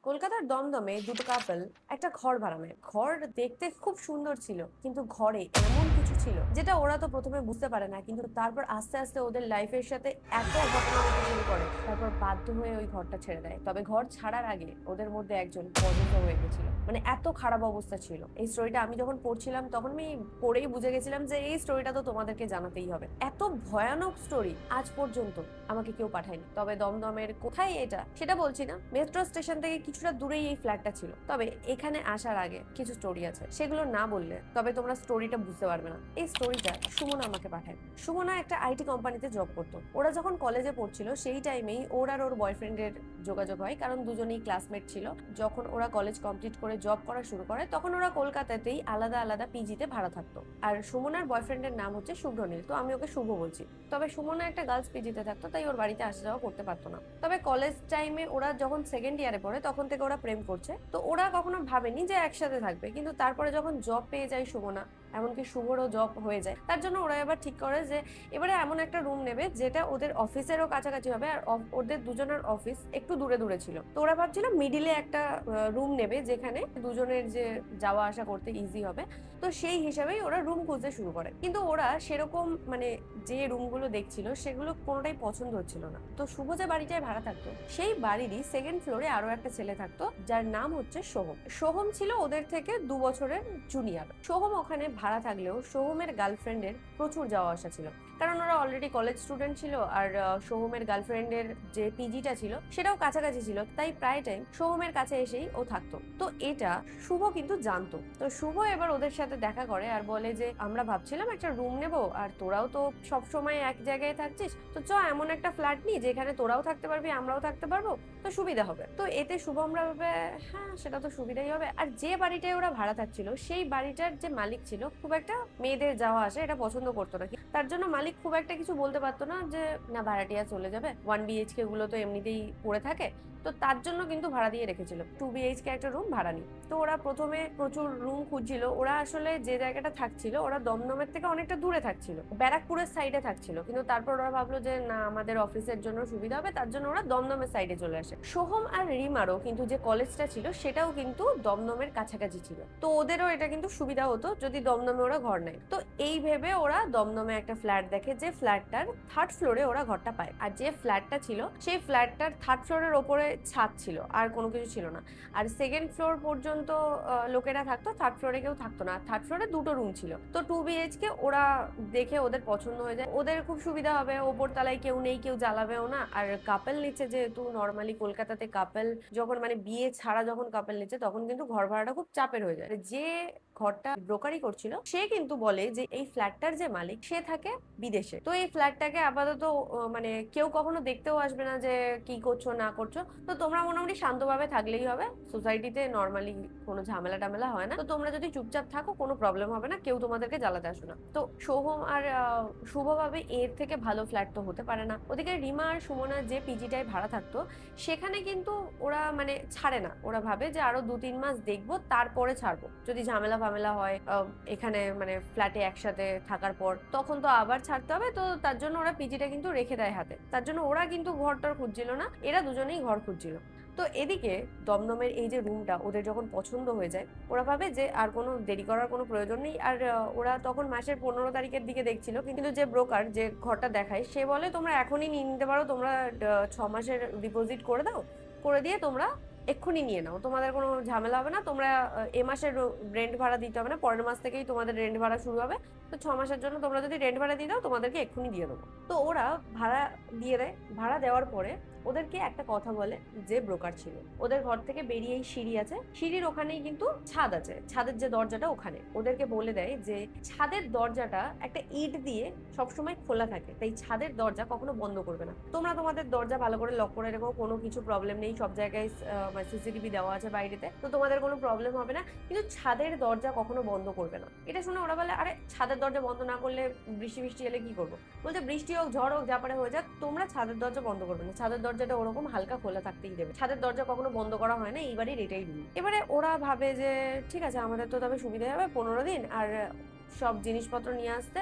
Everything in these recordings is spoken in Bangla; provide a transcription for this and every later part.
কলকাতার দমদমে দুটো কাপল একটা ঘর ভাড়া নেয়। ঘর দেখতে খুব সুন্দর ছিল, কিন্তু ঘরে এমন কিছু ছিল যেটা ওরা তো প্রথমে বুঝতে পারে না, কিন্তু তারপর আস্তে আস্তে ওদের লাইফের সাথে এত ঘটনা হতে শুরু করে, তারপর বাধ্য হয়ে ওই ঘরটা ছেড়ে দেয়। তবে ঘর ছাড়ার আগে ওদের মধ্যে একজন পর্যন্ত হয়ে গেছিল, মানে এত খারাপ অবস্থা ছিল। এই স্টোরিটা আমি যখন পড়ছিলাম তখন আমি পড়েই বুঝে গেছিলাম যে এই স্টোরিটা তো তোমাদেরকে জানাতেই হবে। এত ভয়ানক স্টোরি আজ পর্যন্ত আমাকে কেউ পাঠায়নি। তবে দমদমের কোথায় এটা সেটা বলছি না, মেট্রো স্টেশন থেকে কিছুটা দূরেই এই ফ্ল্যাটটা ছিল। তবে এখানে আসার আগে কিছু স্টোরি আছে, সেগুলো না বললে তবে তোমরা স্টোরিটা বুঝতে পারবে না। এই স্টোরিটা সুমনা আমাকে পাঠায়। সুমনা একটা আইটি কোম্পানিতে জব করতো। ওরা যখন কলেজে পড়ছিল সেই টাইমেই ওর আর ওর বয়ফ্রেন্ডের যোগাযোগ হয়, কারণ দুজনেই ক্লাসমেট ছিল। যখন ওরা কলেজ কমপ্লিট করে জব করা শুরু করে তখন ওরা কলকাতাতেই আলাদা আলাদা পিজিতে ভাড়া থাকতো। আর সুমনার বয়ফ্রেন্ডের নাম হচ্ছে শুভ্রনীল, তো আমি ওকে শুভ বলছি। তবে সুমনা একটা গার্লস পিজিতে থাকতো, তাই ওর বাড়িতে আসা যাওয়া করতে পারতো না। তবে কলেজ টাইমে ওরা যখন সেকেন্ড ইয়ারে পড়ে তখন থেকে ওরা প্রেম করছে, তো ওরা কখনো ভাবেনি যে একসাথে থাকবে। কিন্তু তারপরে যখন জব পেয়ে যায় সুমনা, এমনকি শুভরও জব হয়ে যায়, তার জন্য ওরা এবার ঠিক করে যে এবারে এমন একটা রুম নেবে যেটা ওদের অফিসেরও কাছাকাছি হবে। আর ওদের দুজনের অফিস একটু দূরে দূরে ছিল, তো ওরা ভাবছিল মিডিলে একটা রুম নেবে যেখানে দুজনের যে যাওয়া আসা করতে ইজি হবে। তো সেই হিসাবেই ওরা রুম খুঁজতে শুরু করে, কিন্তু ওরা সেরকম মানে যে রুমগুলো দেখছিল সেগুলো কোনোটাই পছন্দ হচ্ছিল না। তো শুভ যে বাড়িটায় ভাড়া থাকতো সেই বাড়িরই সেকেন্ড ফ্লোরে আরো একটা ছেলে থাকতো, যার নাম হচ্ছে সোহম। সোহম ছিল ওদের থেকে 2 বছরের জুনিয়র। সোহম ওখানে ভাড়া থাকলেও সোহমের গার্লফ্রেন্ডের প্রচুর যাওয়া আসা ছিল, কারণ ওরা অলরেডি কলেজ স্টুডেন্ট ছিল। আর সোহমের গার্লফ্রেন্ডের যে পিজিটা ছিল সেটাও কাছাকাছি ছিল, তাই প্রায় টাইম সোহমের কাছে এসেই ও থাকতো। তো এটা শুভ কিন্তু জানতো। তো শুভ এবার ওদের সাথে দেখা করে আর বলে যে আমরা ভাবছিলাম একটা রুম নেব, আর তোরাও তো সব সময় এক জায়গায় থাকছিস, তো চ এমন একটা ফ্ল্যাট নি যেখানে তোরাও থাকতে পারবি আমরাও থাকতে পারবো, তো সুবিধা হবে। তো এতে শুভ আমরা ভাবে হ্যাঁ সেটা তো সুবিধাই হবে। আর যে বাড়িটায় ওরা ভাড়া থাকছিল সেই বাড়িটার যে মালিক ছিল খুব একটা মেয়েদের যাওয়া আসে এটা পছন্দ করতো না। তার জন্য মালিক খুব একটা কিছু বলতে পারতো না যে না ভাড়াটিয়া চলে যাবে, 1 BHK গুলো তো এমনিতেই পড়ে থাকে। তো তার জন্য কিন্তু ভাড়া দিয়ে রেখেছিল 2 BHK একটা রুম ভাড়া নিয়ে। তো ওরা প্রথমে প্রচুর রুম খুঁজছিল। ওরা আসলে যে জায়গাটা থাকছিল ওরা দমদমের থেকে অনেকটা দূরে থাকছিল, ব্যারাকপুরের সাইডে থাকছিল, কিন্তু তারপর ওরা ভাবলো যে না আমাদের অফিসের জন্য সুবিধা হবে, তার জন্য ওরা দমদমের সাইডে চলে আসে। সোহম আর রিমারও কিন্তু যে কলেজটা ছিল সেটাও কিন্তু দমদমের কাছাকাছি ছিল, তো ওদেরও এটা কিন্তু সুবিধা হতো যদি দমদমে ওরা ঘর নেয়। তো এই ভেবে ওরা দমদমে একটা ফ্ল্যাট দেখে, যে ফ্ল্যাটটার থার্ড ফ্লোরে ওরা ঘরটা পায়। আর যে ফ্ল্যাটটা ছিল সেই ফ্ল্যাটটার থার্ড ফ্লোরের ওপরে ছাদ ছিল, আর কোনো কিছু ছিল না। আর সেকেন্ড ফ্লোর পর্যন্ত লোকেরা থাকতো, থার্ড ফ্লোরে কেউ থাকতো না। থার্ড ফ্লোরে দুটো রুম ছিল, তো 2 BHK ওরা দেখে ওদের পছন্দ হয়ে যায়। ওদের খুব সুবিধা হবে, ওপর তলায় কেউ নেই, কেউ জ্বালাবেও না। আর কাপেল নিচ্ছে যেহেতু, নর্মালি কলকাতাতে কাপেল যখন মানে বিয়ে ছাড়া যখন কাপেল নিচ্ছে তখন কিন্তু ঘর ভাড়াটা খুব চাপের হয়ে যায়। যে ঘরটা ব্রোকারি করছিল সে কিন্তু বলে যে এই ফ্ল্যাটটার যে মালিক সে থাকে বিদেশে, তো এই ফ্ল্যাটটাকে আপাতত মানে কেউ কখনো দেখতেও আসবে না যে কি করছো না করছো, তো তোমরা মোটামুটি শান্তভাবে থাকলেই হবে। সোসাইটিতে নর্মালি কোনো ঝামেলা টামেলা হয় না, তো তোমরা যদি চুপচাপ থাকো কোনো প্রবলেম হবে না, কেউ তোমাদেরকে জ্বালাতে আসবে না। তো সোহম আর শুভ ভাবে এর থেকে ভালো ফ্ল্যাট তো হতে পারে না। ওদিকে রিমা আর সুমনা যে পিজিটায় ভাড়া থাকতো সেখানে কিন্তু ওরা মানে ছাড়ে না। ওরা ভাবে যে আরো 2-3 মাস দেখবো তারপরে ছাড়বো, যদি ঝামেলা ফামেলা হয় এখানে মানে ফ্ল্যাটে একসাথে থাকার পর তখন তো আবার ছাড়তে হবে। তো তার জন্য ওরা পিজিটা কিন্তু রেখে দেয় হাতে। তার জন্য ওরা কিন্তু ঘরটার খুঁজছিল না, এরা দুজনেই ঘর খুঁজছিল। তো এদিকে দমদমের এই যে রুমটা ওদের যখন পছন্দ হয়ে যায়, ওরা ভাবে যে আর কোনো দেরি করার কোনো প্রয়োজন নেই। আর ওরা তখন মাসের 15 তারিখের দিকে দেখছিল, কিন্তু যে ব্রোকার যে ঘরটা দেখায় সে বলে তোমরা এখনই নিয়ে নিতে পারো, তোমরা 6 মাসের ডিপোজিট করে দাও, করে দিয়ে তোমরা এক্ষুনি নিয়ে নাও, তোমাদের কোনো ঝামেলা হবে না। তোমরা এ মাসের রেন্ট ভাড়া দিতে হবে না, পরের মাস থেকেই তোমাদের রেন্ট ভাড়া শুরু হবে। তো 6 মাসের জন্য তোমরা যদি রেন্ট ভাড়া দিয়ে দাও তোমাদেরকে এক্ষুনি দিয়ে দেবো। তো ওরা ভাড়া দিয়ে দেয়। ভাড়া দেওয়ার পরে ওদেরকে একটা কথা বলে, যে ব্রোকার ছিল ওদের ঘর থেকে বেরিয়েই সিঁড়ি আছে, সিঁড়ির ওখানেই কিন্তু ছাদ আছে, ছাদের যে দরজাটা ওখানে ওদেরকে বলে দেয় যে ছাদের দরজাটা একটা ইট দিয়ে সবসময় খোলা থাকে, তাই ছাদের দরজা কখনো বন্ধ করবে না। তোমরা তোমাদের দরজা ভালো করে লক করে রেখো, কোনো কিছু প্রবলেম নেই, সব জায়গায় সিসিটিভি দেওয়া আছে বাইরেতে, তো তোমাদের কোনো প্রবলেম হবে না, কিন্তু ছাদের দরজা কখনো বন্ধ করবে না। এটা শুনে ওরা বলে আরে ছাদের দরজা বন্ধ না করলে বৃষ্টি বৃষ্টি এলে কি করবো? বলছে বৃষ্টি হোক ঝড় হোক যা পারে হয়ে যাক, তোমরা ছাদের দরজা বন্ধ করবে না, ছাদের দরজাটা ওরকম হালকা খোলা থাকতেই দেবে, ছাদের দরজা কখনো বন্ধ করা হয় না, এই বাড়ির এটাই রুল। এবারে ওরা ভাবে যে ঠিক আছে আমাদের তো তবে সুবিধা হবে 15 দিন আর সব জিনিসপত্র নিয়ে আসতে।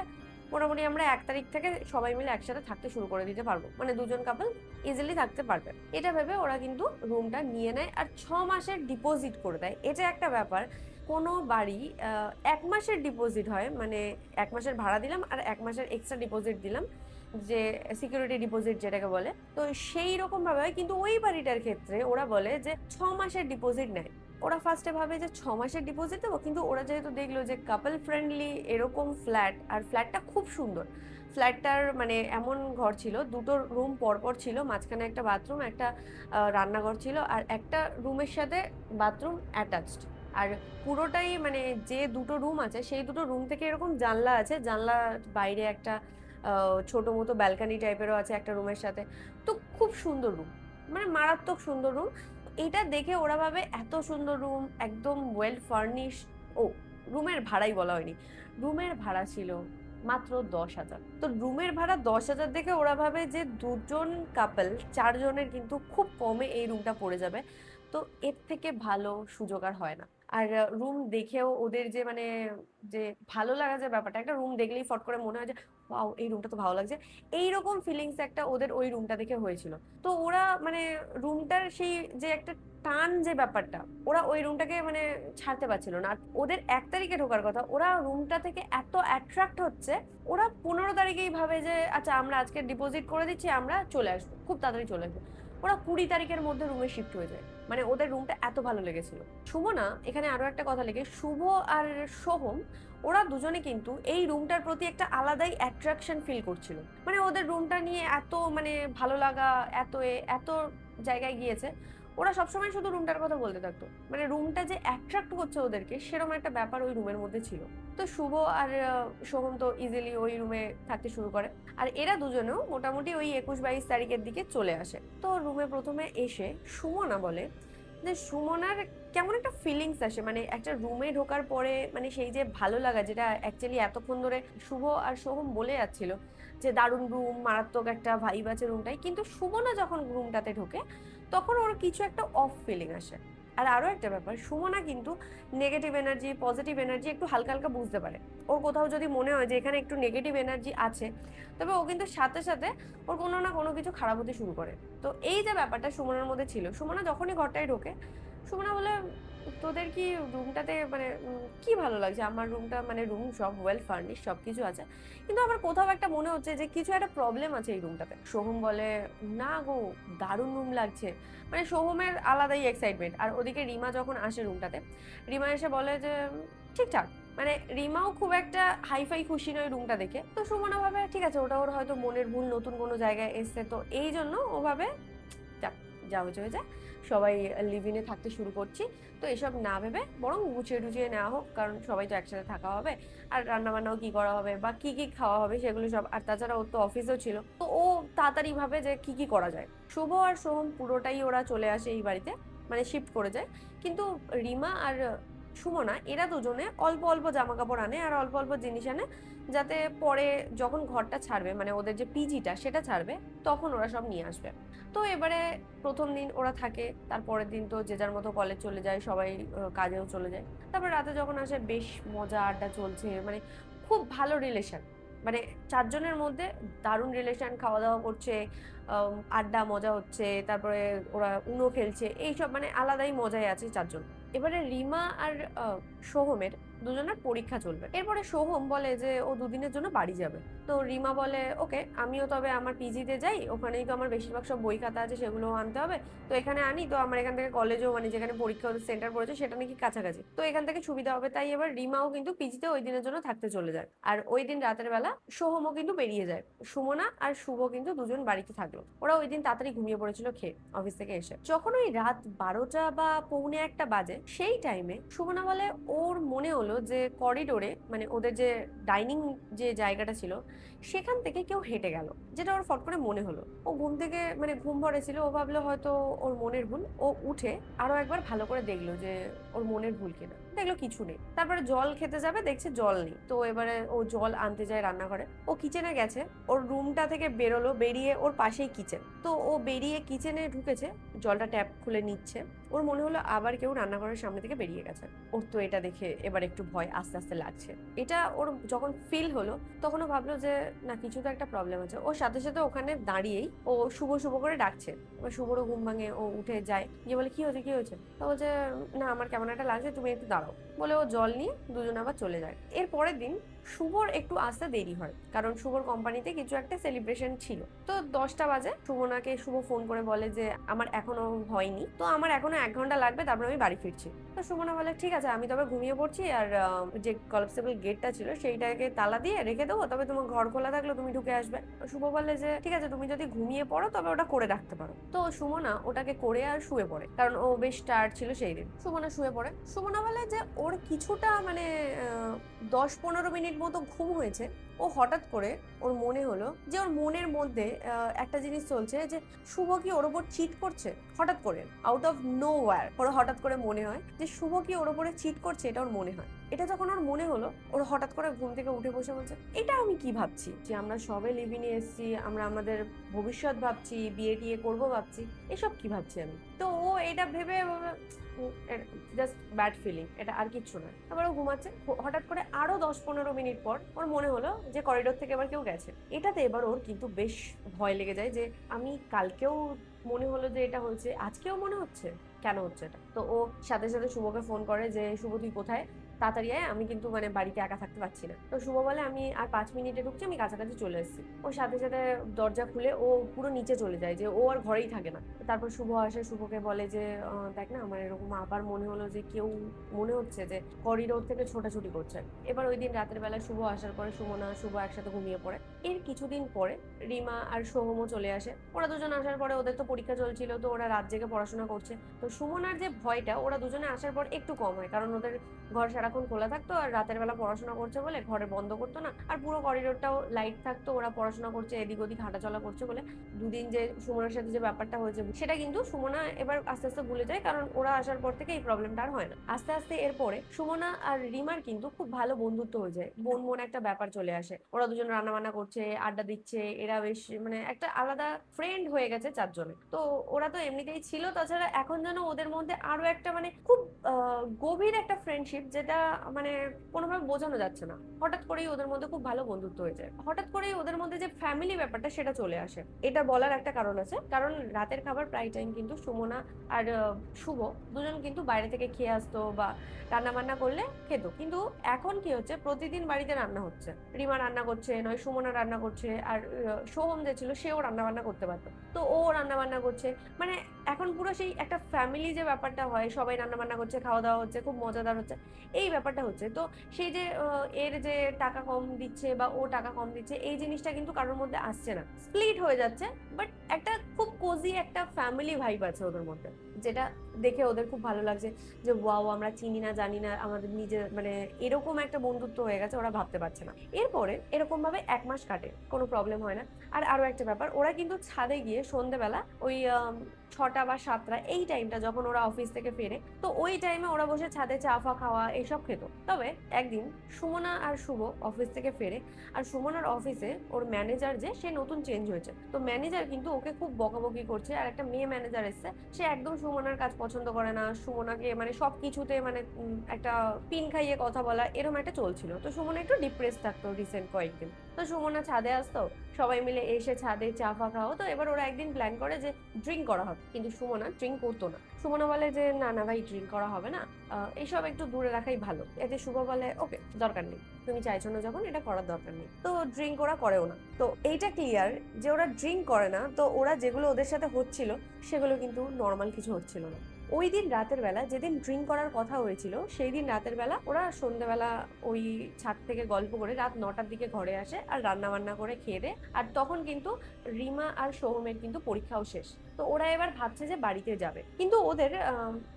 মোটামুটি আমরা 1 তারিখ থেকে সবাই মিলে একসাথে থাকতে শুরু করে দিতে পারবো, মানে দুজন কাপল ইজিলি থাকতে পারবে। এটা ভেবে ওরা কিন্তু রুমটা নিয়ে নেয় আর 6 মাসের ডিপোজিট করে দেয়। এটা একটা ব্যাপার, কোনো বাড়ি 1 মাসের ডিপোজিট হয়, মানে 1 মাসের ভাড়া দিলাম আর 1 মাসের এক্সট্রা ডিপোজিট দিলাম, যে সিকিউরিটি ডিপোজিট যেটাকে বলে, তো সেই রকম ভাবে হয়। কিন্তু ওই বাড়িটার ক্ষেত্রে ওরা বলে যে 6 মাসের ডিপোজিট নেয়। ওরা ফার্স্টে ভাবে যে 6 মাসের ডিপোজিট দেবো, কিন্তু ওরা যেহেতু দেখলো যে কাপল ফ্রেন্ডলি এরকম ফ্ল্যাট, আর ফ্ল্যাটটা খুব সুন্দর, ফ্ল্যাটটার মানে এমন ঘর ছিল, দুটো রুম পরপর ছিল, মাঝখানে একটা বাথরুম, একটা রান্নাঘর ছিল, আর একটা রুমের সাথে বাথরুম অ্যাটাচড। আর পুরোটাই মানে যে দুটো রুম আছে সেই দুটো রুম থেকে এরকম জানলা আছে, জানলা বাইরে একটা ছোট মতো ব্যালকানি টাইপেরও আছে একটা রুমের সাথে। তো খুব সুন্দর রুম, মানে মারাত্মক সুন্দর রুম। এটা দেখে ওরা ভাবে এত সুন্দর রুম, একদম ওয়েল ফার্নিশ। ও, রুমের ভাড়াই বলা হয়নি, রুমের ভাড়া ছিল মাত্র 10,000। তো রুমের ভাড়া 10,000 দেখে ওরা ভাবে যে দুজন কাপল, 4 জনের কিন্তু খুব কমে এই রুমটা পড়ে যাবে। তো এর থেকে ভালো সুযোগ আর হয় না। আর রুম দেখেও ওদের যে মানে যে ভালো লাগা, যে ব্যাপারটা, একটা রুম দেখলেই ফট করে মনে হয় যে ওয়াও এই রুমটা তো ভালো লাগছে, এইরকম ফিলিংস একটা ওদের ওই রুমটা দেখে হয়েছিল। তো ওরা মানে রুমটার সেই যে একটা টান, যে ব্যাপারটা, ওরা ওই রুমটাকে মানে ছাড়তে পারছিল না। আর ওদের 1 তারিখে ঢোকার কথা, ওরা রুমটা থেকে এত অ্যাট্রাক্ট হচ্ছে, ওরা 15 তারিখেই ভাবে যে আচ্ছা আমরা আজকে ডিপোজিট করে দিচ্ছি, আমরা চলে আসবো, খুব তাড়াতাড়ি চলে আসবো। ওরা 20 তারিখের মধ্যে রুমে শিফট হয়ে যায়, মানে ওদের রুমটা এত ভালো লেগেছিল। সুমনা, এখানে আরো একটা কথা লেগে, শুভ আর সোহম, ওরা দুজনে কিন্তু এই রুমটার প্রতি একটা আলাদাই অ্যাট্রাকশন ফিল করছিল। মানে ওদের রুমটা নিয়ে এত মানে ভালো লাগা, এত জায়গায় গিয়েছে, ওরা সবসময় শুধু রুমটার কথা বলতে থাকতো। মানে রুমটা যে অ্যাট্রাক্ট করছে ওদেরকে, সেরকম একটা ব্যাপার ওই রুমের মধ্যে ছিল। তো শুভ আর সোহম তো ইজিলি ওই রুমে থাকতে শুরু করে। আর এরা দুজনেও মোটামুটি ওই 21-22 তারিখের দিকে চলে আসে। তো রুমে প্রথমে এসে সুমনা বলে যে সুমনার কেমন একটা ফিলিংস আসে, মানে একটা রুমে ঢোকার পরে, মানে সেই যে ভালো লাগা, যেটা অ্যাকচুয়ালি এতক্ষণ ধরে শুভ আর সোহম বলে যাচ্ছিল যে দারুণ রুম, মারাত্মক একটা ভাইব আছে রুমটাই, কিন্তু সুমনা যখন রুমটাতে ঢোকে তখন ওর কিছু একটা অফ ফিলিং আসে। আর আরো একটা ব্যাপার, সুমনা কিন্তু নেগেটিভ এনার্জি, পজিটিভ এনার্জি একটু হালকা হালকা বুঝতে পারে। ওর কোথাও যদি মনে হয় যে এখানে একটু নেগেটিভ এনার্জি আছে, তবে ও কিন্তু সাথে সাথে ওর কোনো না কোনো কিছু খারাপ হতে শুরু করে। তো এই যে ব্যাপারটা সুমনার মধ্যে ছিল, সুমনা যখনই ঘরটায় ঢোকে, সুমনা বলে তোদের কি রুমটাতে মানে কি ভালো লাগছে, আমার রুমটা মানে রুম সব ওয়েল ফার্নিশ, সবকিছু আছে, কিন্তু আমার কোথাও একটা মনে হচ্ছে যে কিছু একটা প্রবলেম আছে এই রুমটাতে। সোহম বলে না গো, দারুণ রুম লাগছে। মানে সোহমের আলাদাই এক্সাইটমেন্ট। আর ওদিকে রিমা যখন আসে রুমটাতে, রিমা এসে বলে যে ঠিকঠাক, মানে রিমাও খুব একটা হাইফাই খুশি নয় রুমটা দেখে। তো সুমনা ভাবে ঠিক আছে, ওটা ওর হয়তো মনের ভুল, নতুন কোনো জায়গায় এসছে, তো এই জন্য ও ভাবে যাক, যা হয়েছে হয়েছে, সবাই লিভ ইনে থাকতে শুরু করছি। তো এসব না ভেবে বরং গুছিয়ে টুছিয়ে নেওয়া হোক, কারণ সবাই তো একসাথে থাকা হবে, আর রান্না বান্নাও কি করা হবে বা কি কি খাওয়া হবে সেগুলো সব, আর তাছাড়া ওর তো অফিসেও ছিল, তো ও তাড়াতাড়ি ভাবে যে কি কি করা যায়। শুভ আর সোহম পুরোটাই ওরা চলে আসে এই বাড়িতে, মানে শিফট করে যায়। কিন্তু রিমা আর সুমনা এরা দুজনে অল্প অল্প জামা কাপড় আনে আর অল্প অল্প জিনিস আনে, যাতে পরে যখন ঘরটা ছাড়বে, মানে ওদের যে পিজিটা সেটা ছাড়বে, তখন ওরা সব নিয়ে আসবে। তো এবারে প্রথম দিন ওরা থাকে, তারপরের দিন তো যে যার মতো কলেজ চলে যায়, সবাই কাজেও চলে যায়। তারপর রাতে যখন আসে বেশ মজা আড্ডা চলছে, মানে খুব ভালো রিলেশন, মানে 4 জনের মধ্যে দারুণ রিলেশন, খাওয়া দাওয়া করছে, আড্ডা মজা হচ্ছে, তারপরে ওরা উনো খেলছে, এইসব মানে আলাদাই মজায় আছে 4 জন। এবারে রিমা আর সোহমের দুজনের পরীক্ষা চলবে। এরপরে সোহম বলে যে ও দুদিনের জন্য বাড়ি যাবে। তো রিমা বলে ওকে, আমিও তবে আমার পিজিতে যাই, ওখানেই তো আমার বেশিরভাগ সব বই খাতা আছে, সেগুলো আনতে হবে, তো এখানে আনি, তো আমার এখান থেকে কলেজও মানে যেখানে পরীক্ষা সেন্টার পড়েছে সেটা নাকি কাছাকাছি, তো এখান থেকে সুবিধা হবে। তাই এবার রিমাও কিন্তু পিজিতে ওই দিনের জন্য থাকতে চলে যায়। আর ওই দিন রাতের বেলা সোহমও কিন্তু বেরিয়ে যায়। সুমনা আর শুভ কিন্তু দুজন বাড়িতে থাকলো। ওরা ওই দিন তাড়াতাড়ি ঘুমিয়ে পড়েছিল খেয়ে অফিস থেকে এসে। যখন ওই রাত 12টা বা পৌনে 1টা বাজে, সেই টাইমে সুমনা বলে ওর মনে হলো যে করিডোরে, মানে ওদের যে ডাইনিং যে জায়গাটা ছিল সেখান থেকে কেউ হেঁটে গেল, যেটা ওর ফট করে মনে হলো। ও ঘুম থেকে মানে ঘুম ভরেছিল, ও ভাবলো হয়তো ওর মনের ভুল। ও উঠে আরো একবার ভালো করে দেখলো যে ওর মনের ভুল কিনা, দেখলো কিছু নেই। তারপরে জল খেতে যাবে, দেখছে জল নেই। তো এবারে ও জল আনতে যায় রান্নাঘরে। ও কিচেনে গেছে, ওর রুমটা থেকে বেরোলো, বেরিয়ে ওর পাশেই কিচেন, তো ও বেরিয়ে কিচেনে ঢুকেছে, জলটা ট্যাপ খুলে নিচ্ছে। ওর মনে হলো আবার কেউ রান্নাঘরের সামনে থেকে বেরিয়ে গেছে। ওর তো এটা দেখে এবার একটু ভয় আস্তে আস্তে লাগছে। এটা ওর যখন ফিল হলো তখন ও ভাবলো যে না, কিছু তো একটা প্রবলেম আছে। ওর সাথে সাথে ওখানে দাঁড়িয়েই ও শুভ শুভ করে ডাকছে। এবার শুভরও ঘুম ভাঙে, ও উঠে যায়, গিয়ে বলে কি হয়েছে কি হয়েছে। তো বলছে না, আমার কেমন একটা লাগছে, তুমি একটু দাঁড়াও। বলে ও জল নিয়ে দুজন আবার চলে যায়। এর পরের দিন শুভর একটু আসতে দেরি হয়, কারণ শুভর কোম্পানিতে কিছু একটা সেলিব্রেশন ছিল। তো 10টা বাজে শুভনাকে শুভ ফোন করে বলে যে আমার এখনো হয়নি, তো আমার এখনো 1 ঘন্টা লাগবে, তারপর আমি বাড়ি ফিরছি। তো সুমনা বলে ঠিক আছে, আমি তবে ঘুমিয়ে পড়ছি, আর যে কলাপসেবল গেটটা ছিল সেইটাকে তালা দিয়ে রেখে দেবো, তবে তোমার ঘর খোলা থাকলে তুমি ঢুকে আসবে। শুভ বললে যে ঠিক আছে, তুমি যদি ঘুমিয়ে পড়ো তবে ওটা করে রাখতে পারো। তো সুমনা ওটাকে করে আর শুয়ে পড়ে, কারণ ও বেশ টায়ার্ড ছিল সেই দিন। সুমনা শুয়ে পড়ে। সুমনা বলে যে ওর কিছুটা মানে 10-15 মিনিট মতো ঘুম হয়েছে। ও হঠাৎ করে ওর মনে হলো যে ওর মনের মধ্যে একটা জিনিস চলছে যে শুভ কি ওর ওপর চিট করছে। হঠাৎ করে আউট অফ নো ওয়্যার ওর হঠাৎ করে মনে হয় যে শুভ কি ওর ওপরে চিট করছে, এটা ওর মনে হয়। এটা যখন ওর মনে হলো, ওর হঠাৎ করে ঘুম থেকে উঠে বসে বলছে এটা আমি কি ভাবছি, যে আমরা সবে লিভিনে এসেছি, আমরা আমাদের ভবিষ্যৎ ভাবছি, বিয়ে টিয়ে করবো ভাবছি, এসব কি ভাবছি আমি। তো ও এটা ভেবে জাস্ট ব্যাড ফিলিং, এটা আর কিচ্ছু না। আবার ও ঘুমাচ্ছে। হঠাৎ করে আরো 10-15 মিনিট পর ওর মনে হলো যে করিডোর থেকে এবার কেউ গেছে। এটাতে এবার ওর কিন্তু বেশ ভয় লেগে যায় যে আমি কালকেও মনে হলো যে এটা হয়েছে, আজকেও মনে হচ্ছে, কেন হচ্ছে এটা। তো ও সাথে সাথে শুভকে ফোন করে যে শুভ তুই কোথায়, তাড়াতাড়ি আয়, আমি কিন্তু মানে বাড়িতে একা থাকতে পারছি না। তো শুভ বলে আমি আর 5 মিনিটে ঢুকছি, আমি কাছাকাছি চলে এসেছি। ও সাথে সাথে দরজা খুলে ও পুরো নিচে চলে যায়, যে ও আর ঘরেই থাকে না। তারপর শুভ আসে, শুভকে বলে যে দেখ না, আমার এরকম আবার মনে হলো যে কেউ মনে হচ্ছে যে করিডোর থেকে ছোটাছুটি করছে। এবার ওই দিন রাতের বেলা শুভ আসার পরে সুমনা শুভ একসাথে ঘুমিয়ে পড়ে। এর কিছুদিন পরে রিমা আর সোহমও চলে আসে। ওরা দুজন আসার পরে ওদের তো পরীক্ষা চলছিল, তো ওরা রাত জেগে পড়াশোনা করছে। তো সুমনার যে ভয়টা ওরা দুজনে আসার পর একটু কম হয়, কারণ ওদের ঘর সারাক্ষণ খোলা থাকতো, আর রাতের বেলা পড়াশোনা করছে বলে ঘরে বন্ধ করতো না, আর পুরো করিডোরটাও লাইট থাকতো, ওরা পড়াশোনা করছে, এদিক ওদিক হাঁটাচলা করছে বলে। দুদিন যে সুমনার সাথে যে ব্যাপারটা হয়েছে সেটা কিন্তু সুমনা এবার আস্তে আস্তে ভুলে যায়, কারণ ওরা আসার পর থেকে এই প্রবলেমটা আর হয় না। আস্তে আস্তে এরপরে সুমনা আর রিমার কিন্তু খুব ভালো বন্ধুত্ব হয়ে যায়, বোন বোন একটা ব্যাপার চলে আসে। ওরা দুজন রান্না বান্না করছে, আড্ডা দিচ্ছে, এরা বেশ মানে একটা আলাদা ফ্রেন্ড হয়ে গেছে চারজনে। তো ওরা তো এমনিতেই ছিল, তাছাড়া এখন যেন ওদের মধ্যে আরো একটা মানে খুব গভীর একটা ফ্রেন্ডশিপ, যেটা মানে কোনোভাবে বোঝানো যাচ্ছে না। হঠাৎ করেই ওদের মধ্যে খুব ভালো বন্ধুত্ব হয়ে যায়, হঠাৎ করেই ওদের মধ্যে যে ফ্যামিলি ব্যাপারটা সেটা চলে আসে। এটা বলার একটা কারণ আছে, কারণ রাতের খাবার প্রায় টাইম কিন্তু সুমনা আর শুভ দুজন কিন্তু বাইরে থেকে খেয়ে আসতো, বা রান্না বান্না করলে খেত। কিন্তু এখন কি হচ্ছে, প্রতিদিন বাড়িতে রান্না হচ্ছে, রিমা রান্না করছে, নয় সুমনা রান্না করছে, আর সোহম যে ছিল সেও রান্না বান্না করতে পারতো, তো ও রান্না বান্না করছে। মানে এখন পুরো সেই একটা ফ্যামিলি যে ব্যাপারটা হয়, সবাই রান্না বান্না করছে, খাওয়া দাওয়া হচ্ছে, খুব মজাদার হচ্ছে, এই ব্যাপারটা হচ্ছে। তো সেই যে এর যে টাকা কম দিচ্ছে বা ও টাকা কম দিচ্ছে, এই জিনিসটা কিন্তু কারোর মধ্যে আসছে না, স্প্লিট হয়ে যাচ্ছে। বাট একটা খুব কোজি একটা ফ্যামিলি ভাইব আছে ওদের মধ্যে, যেটা দেখে ওদের খুব ভালো লাগছে, যে ওয়াও, আমরা চিনি না জানি না, আমাদের নিজের মানে এরকম একটা বন্ধুত্ব হয়ে গেছে, ওরা ভাবতে পারছে না। এরপরে এরকম ভাবে 1 মাস কাটে, কোনো প্রবলেম হয় না। আর আরো একটা ব্যাপার, ওরা কিন্তু ছাদে গিয়ে সন্ধ্যেবেলা ওই 6টা বা 7টা এই টাইমটা যখন ওরা অফিস থেকে ফেরে, তো ওই টাইমে ওরা বসে ছাদে চা ফা খাওয়া এইসব খেত। তবে একদিন সুমনা আর শুভ অফিস থেকে ফেরে, আর সুমনার অফিসে ওর ম্যানেজার যে সে নতুন চেঞ্জ হয়েছে, তো ম্যানেজার কিন্তু ওকে খুব বকাবকি করছে। আর একটা মেয়ে ম্যানেজার এসছে, সে একদম সুমনার কাজ পছন্দ করে না, সুমনাকে মানে সব কিছুতে মানে একটা পিন খাইয়ে কথা বলা, এরকম একটা চলছিল। তো সুমনা একটু ডিপ্রেস থাকতো রিসেন্ট কয়েকদিন। তো সুমনা ছাদে আসতো, সবাই মিলে এসে ছাদে চা ফা খাওয়া। তো এবার ওরা একদিন প্ল্যান করে যে ড্রিঙ্ক করা হবে, কিন্তু সুমনা ড্রিঙ্ক করতো না। সুমনা বলে যে না না ভাই, ড্রিঙ্ক করা হবে না, এইসব একটু দূরে রাখাই ভালো। এতে শুভ বলে ওকে, দরকার নেই, তুমি চাইছো না যখন, এটা করার দরকার নেই। তো ড্রিঙ্ক ওরা করেও না। তো এইটা ক্লিয়ার যে ওরা ড্রিঙ্ক করে না, তো ওরা যেগুলো ওদের সাথে হচ্ছিল সেগুলো কিন্তু নর্মাল কিছু হচ্ছিল না। ওই দিন রাতের বেলা যেদিন ড্রিঙ্ক করার কথা হয়েছিল, সেই দিন রাতের বেলা ওরা সন্ধ্যেবেলা ওই ছাদ থেকে গল্প করে রাত 9টার দিকে ঘরে আসে, আর রান্না বান্না করে খেয়ে দেয়। আর তখন কিন্তু রিমা আর সোহমের কিন্তু পরীক্ষাও শেষ। তো ওরা এবার ভাবছে যে বাড়িতে যাবে, কিন্তু ওদের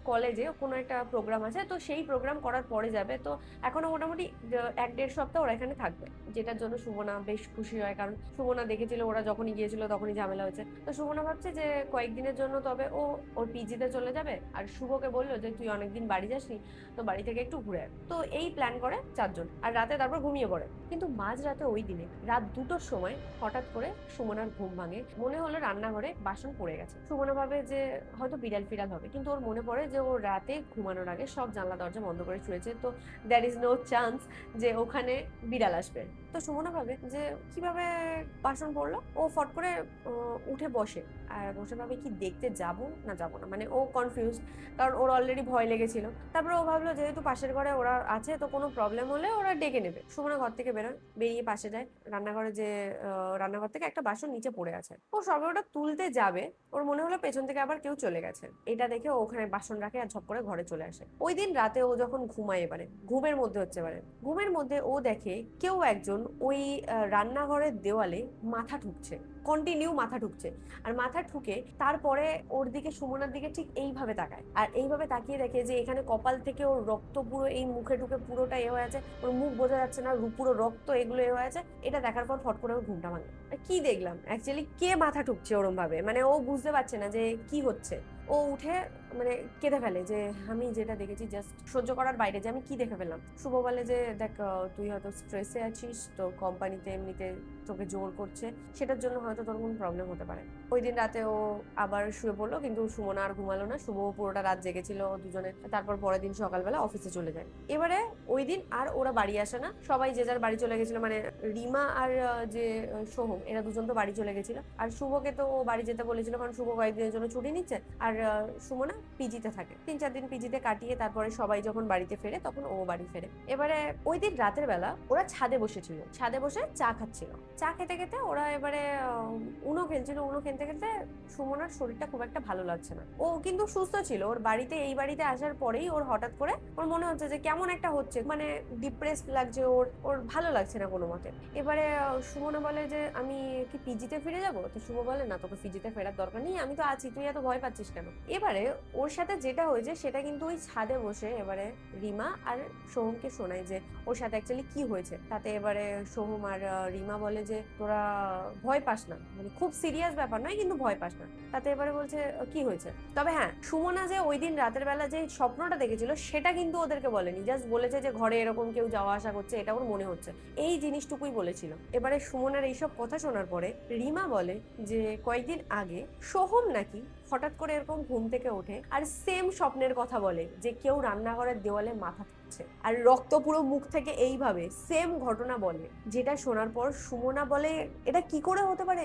কলেজে কোনো একটা প্রোগ্রাম আছে, তো সেই প্রোগ্রাম করার পরে যাবে। তো এখনো মোটামুটি 1-1.5 সপ্তাহ ওরা এখানে থাকবে, যেটার জন্য সুমনা বেশ খুশি হয়, কারণ সুমনা দেখেছিল ওরা যখনই গিয়েছিল তখনই ঝামেলা হয়েছে। তো সুমনা ভাবছে যে কয়েকদিনের জন্য তবে ও ওর পিজিতে চলে যাবে, আর শুভকে বললো যে তুই অনেকদিন বাড়ি যাসনি, তো বাড়ি থেকে একটু ঘুরে আয়। তো এই প্ল্যান করে চারজন, আর রাতে তারপর ঘুমিয়ে পড়ে। কিন্তু মাঝ রাতে ওই দিনে রাত 2টোর সময় হঠাৎ করে সুমনার ঘুম ভাঙে, মনে হলো রান্নাঘরে বাসন পড়ে গেছে। গেছে। সুমনা ভাবে যে হয়তো বিড়াল ফিড়াল হবে, কিন্তু ওর মনে পড়ে যে ও রাতে ঘুমানোর আগে সব জানলা দরজা বন্ধ করে শুয়েছে, তো দ্যার ইজ নো চান্স যে ওখানে বিড়াল আসবে। তো সুমনা ভাবে যে কিভাবে বাসন পড়লো। ও ফট করে উঠে বসে, আর বসে ভাবে কি দেখতে যাব না যাব না, মানে ও কনফিউজ, কারণ ওর অলরেডি ভয় লেগেছিল। তারপরে ও ভাবলো যেহেতু পাশের ঘরে ওরা আছে, তো কোনো প্রবলেম হলে ওরা ডেকে নেবে। সুমনা ঘর থেকে বেরোয়, বেরিয়ে পাশে যায় রান্নাঘরে, যে রান্নাঘর থেকে একটা বাসন নিচে পড়ে আছে। ও সবে ওটা তুলতে যাবে, ওর মনে হলো পেছন থেকে আবার কেউ চলে গেছে। এটা দেখে ও ওখানে বাসন রাখে আর ঝপ করে ঘরে চলে আসে। ওই দিন রাতে ও যখন ঘুমায়, এবারে ঘুমের মধ্যে হচ্ছে, এবারে ঘুমের মধ্যে ও দেখে কেউ একজন ওই রান্নাঘরের দেওয়ালে মাথা ঠুকছে, কন্টিনিউ মাথা ঠুকছে। আর মাথা ঠুকে তারপরে ওর দিকে, সুমনার দিকে ঠিক এইভাবে তাকায়, আর এইভাবে তাকিয়ে দেখে যে এখানে কপাল থেকে ওর রক্ত পুরো এই মুখে ঢুকে পুরোটা হয়ে আছে, ওর মুখ বোঝা যাচ্ছে না, পুরো রক্ত এগুলো হয়ে আছে। এটা দেখার পর ফট করে ওর ঘুমটা ভাঙে। কি দেখলাম অ্যাকচুয়ালি, কে মাথা ঠুকছে ওরম ভাবে, মানে ও বুঝতে পারছে না যে কি হচ্ছে। ও উঠে মানে কেঁদে ফেলে যে আমি যেটা দেখেছি জাস্ট সহ্য করার বাইরে, যে আমি কি দেখে ফেললাম। শুভ বলে যে দেখ, তুই হয়তো স্ট্রেসে আছিস, তো কোম্পানিতে এমনিতে তোকে জোর করছে, সেটার জন্য হয়তো তোর কোনো প্রবলেম হতে পারে। ওই দিন রাতে ও আবার শুয়ে পড়লো, কিন্তু সুমনা আর ঘুমালো না। শুভ পুরোটা রাত জেগেছিল দুজনে। তারপর পরের দিন সকালবেলা অফিসে চলে যায়। এবারে ওই দিন আর ওরা বাড়ি আসে না, সবাই যে যার বাড়ি চলে গেছিল, মানে রিমা আর যে সোহম, এরা দুজন তো বাড়ি চলে গেছিল। আর শুভকে তো ও বাড়ি যেতে বলেছিল, কারণ শুভ কয়েকদিনের জন্য ছুটি নিচ্ছে। আর সুমনা পিজিতে থাকে, 3-4 দিন পিজিতে কাটিয়ে তারপরে সবাই যখন বাড়িতে ফেরে তখন ও বাড়ি ফেরে। এবারে ওই দিন রাতের বেলা ওরা ছাদে বসেছিল, ছাদে বসে চা খাচ্ছিল। চা খেতে খেতে ওরা এবারে উনো খেলছিল। উনো খেলতে খেলতে সুমনার শরীরটা খুব একটা ভালো লাগছে না। ও কিন্তু সুস্থ ছিল, ওর বাড়িতে, এই বাড়িতে আসার পরেই ওর হঠাৎ করে ওর মনে হচ্ছে যে কেমন একটা হচ্ছে, মানে ডিপ্রেসড লাগছে, ওর ওর ভালো লাগছে না কোনো মতে। এবারে সুমনা বলে যে আমি কি পিজিতে ফিরে যাবো? তো শুভ বলে না, তোকে পিজিতে ফেরার দরকার নেই, আমি তো আছি, তুই এত ভয় পাচ্ছিস কেন? এবারে ওর সাথে যেটা হয়েছে সেটা কিন্তু ওই ছাদে বসে এবারে রিমা আর সোহমকে শোনায় যে ওর সাথে অ্যাকচুয়ালি কি হয়েছে। তাতে এবারে সোহম আর রিমা বলে যে তোরা ভয় পাস না, মানে খুব সিরিয়াস ব্যাপার নয়, কিন্তু ভয় পাস না। তাতে এবারে বলছে কি হয়েছে। তবে হ্যাঁ, সুমনা যে ওই দিন রাতের বেলা যে স্বপ্নটা দেখেছিল সেটা কিন্তু ওদেরকে বলেনি, জাস্ট বলেছে যে ঘরে এরকম কেউ যাওয়া আসা করছে, এটা ওর মনে হচ্ছে, এই জিনিসটুকুই বলেছিল। এবারে সুমনার এইসব কথা শোনার পরে রিমা বলে যে কয়েকদিন আগে সোহম নাকি হঠাৎ করে এরকম ঘুম থেকে ওঠে আর সেম স্বপ্নের কথা বলে, যে কেউ রান্নাঘরের দেওয়ালে মাথা ঠুকছে আর রক্ত পুরো মুখ থেকে এইভাবে সেম ঘটনা বলে। যেটা শোনার পর সুমনা বলে এটা কি করে হতে পারে,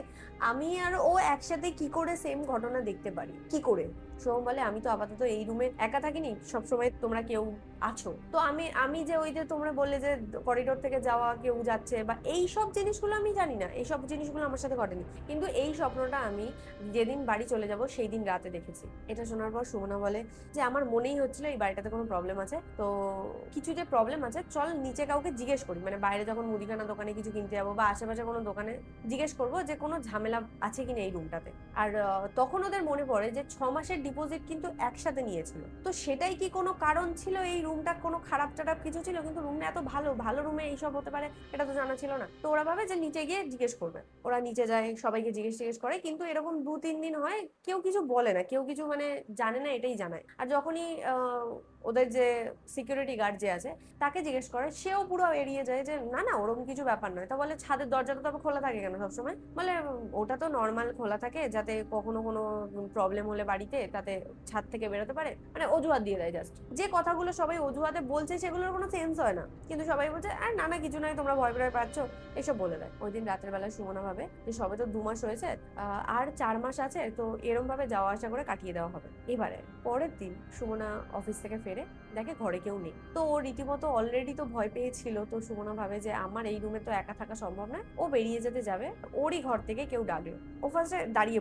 আমি আর ও একসাথে কি করে সেম ঘটনা দেখতে পারি, কি করে? সোহম বলে আমি তো আপাতত এই রুমে একা থাকিনি, সবসময় তোমরা কেউ আছো, তো আমি আমি যে ওই যে তোমরা বললে যে করিডোর থেকে যাওয়া কেউ যাচ্ছে বা এই সব জিনিসগুলো আমি জানি না, এই সব জিনিসগুলো আমার সাথে ঘটেনি, কিন্তু এই স্বপ্নটা আমি যেদিন বাড়ি চলে যাব সেই দিন রাতে দেখেছি। এটা শোনার পর সুমনা বলে যে আমার মনেই হচ্ছিল এই বাড়িটাতে কোনো প্রবলেম আছে, তো কিছু যে প্রবলেম আছে চল নিচে কাউকে জিজ্ঞেস করি, মানে বাইরে যখন মুদিখানা দোকানে কিছু কিনতে যাবো বা আশেপাশে কোনো দোকানে জিজ্ঞেস করবো যে কোনো ঝামেলা আছে কিনা এই রুমটাতে। আর তখন ওদের মনে পড়ে যে 6 মাসের ডিপোজিট কিন্তু একসাথে নিয়েছিল, তো সেটাই কি কোনো কারণ ছিল, এই রুমটা কোনো খারাপ টারাপ কিছু ছিল? কিন্তু রুমটা এত ভালো, ভালো রুমে এইসব হতে পারে এটা তো জানা ছিল না। তো ওরা ভাবে যে নিচে গিয়ে জিজ্ঞেস করবে। ওরা নিচে যায়, সবাইকে জিজ্ঞেস করে, কিন্তু এরকম 2-3 দিন হয় কেউ কিছু বলে না, কেউ কিছু মানে জানে না, এটাই জানায়। আর যখনই ওদের যে সিকিউরিটি গার্ড যে আছে তাকে জিজ্ঞেস করে, সেও পুরো এড়িয়ে যায় যে না না ওরকম কিছু ব্যাপার নয়। তো বলে ছাদের দরজাটা তো খোলা থাকে কেন সবসময়? বলে ওটা তো নর্মাল খোলা থাকে যাতে কখনো কোনো প্রবলেম হলে বাড়িতে তাতে ছাদ থেকে বেরোতে পারে, মানে অজুহাত দিয়ে দেয় জাস্ট। যে কথাগুলো সবাই অজুহাতে বলছে সেগুলোর কোনো সেন্স হয় না, কিন্তু সবাই বলছে আর না না কিছু নয়, তোমরা ভয় ভয় পাচ্ছ, এসব বলে দেয়। ওই দিন রাতের বেলা সুমনা ভাবে যে সবে তো 2 মাস হয়েছে, আর 4 মাস আছে, তো এরম ভাবে যাওয়া আসা করে কাটিয়ে দেওয়া হবে। এবারে পরের দিন সুমনা অফিস থেকে ফেরে, দেখে ঘরে কেউ নেই। তো ও রীতিমতো অলরেডি তো ভয় পেয়েছিল, তো সুমনা ভাবে যে আমার এই রুমে তো একা থাকা সম্ভব নয়, ও বেরিয়ে যেতে যাবে, ওরই ঘর থেকে কেউ ডাকলো। ও ফার্স্টে দাঁড়িয়ে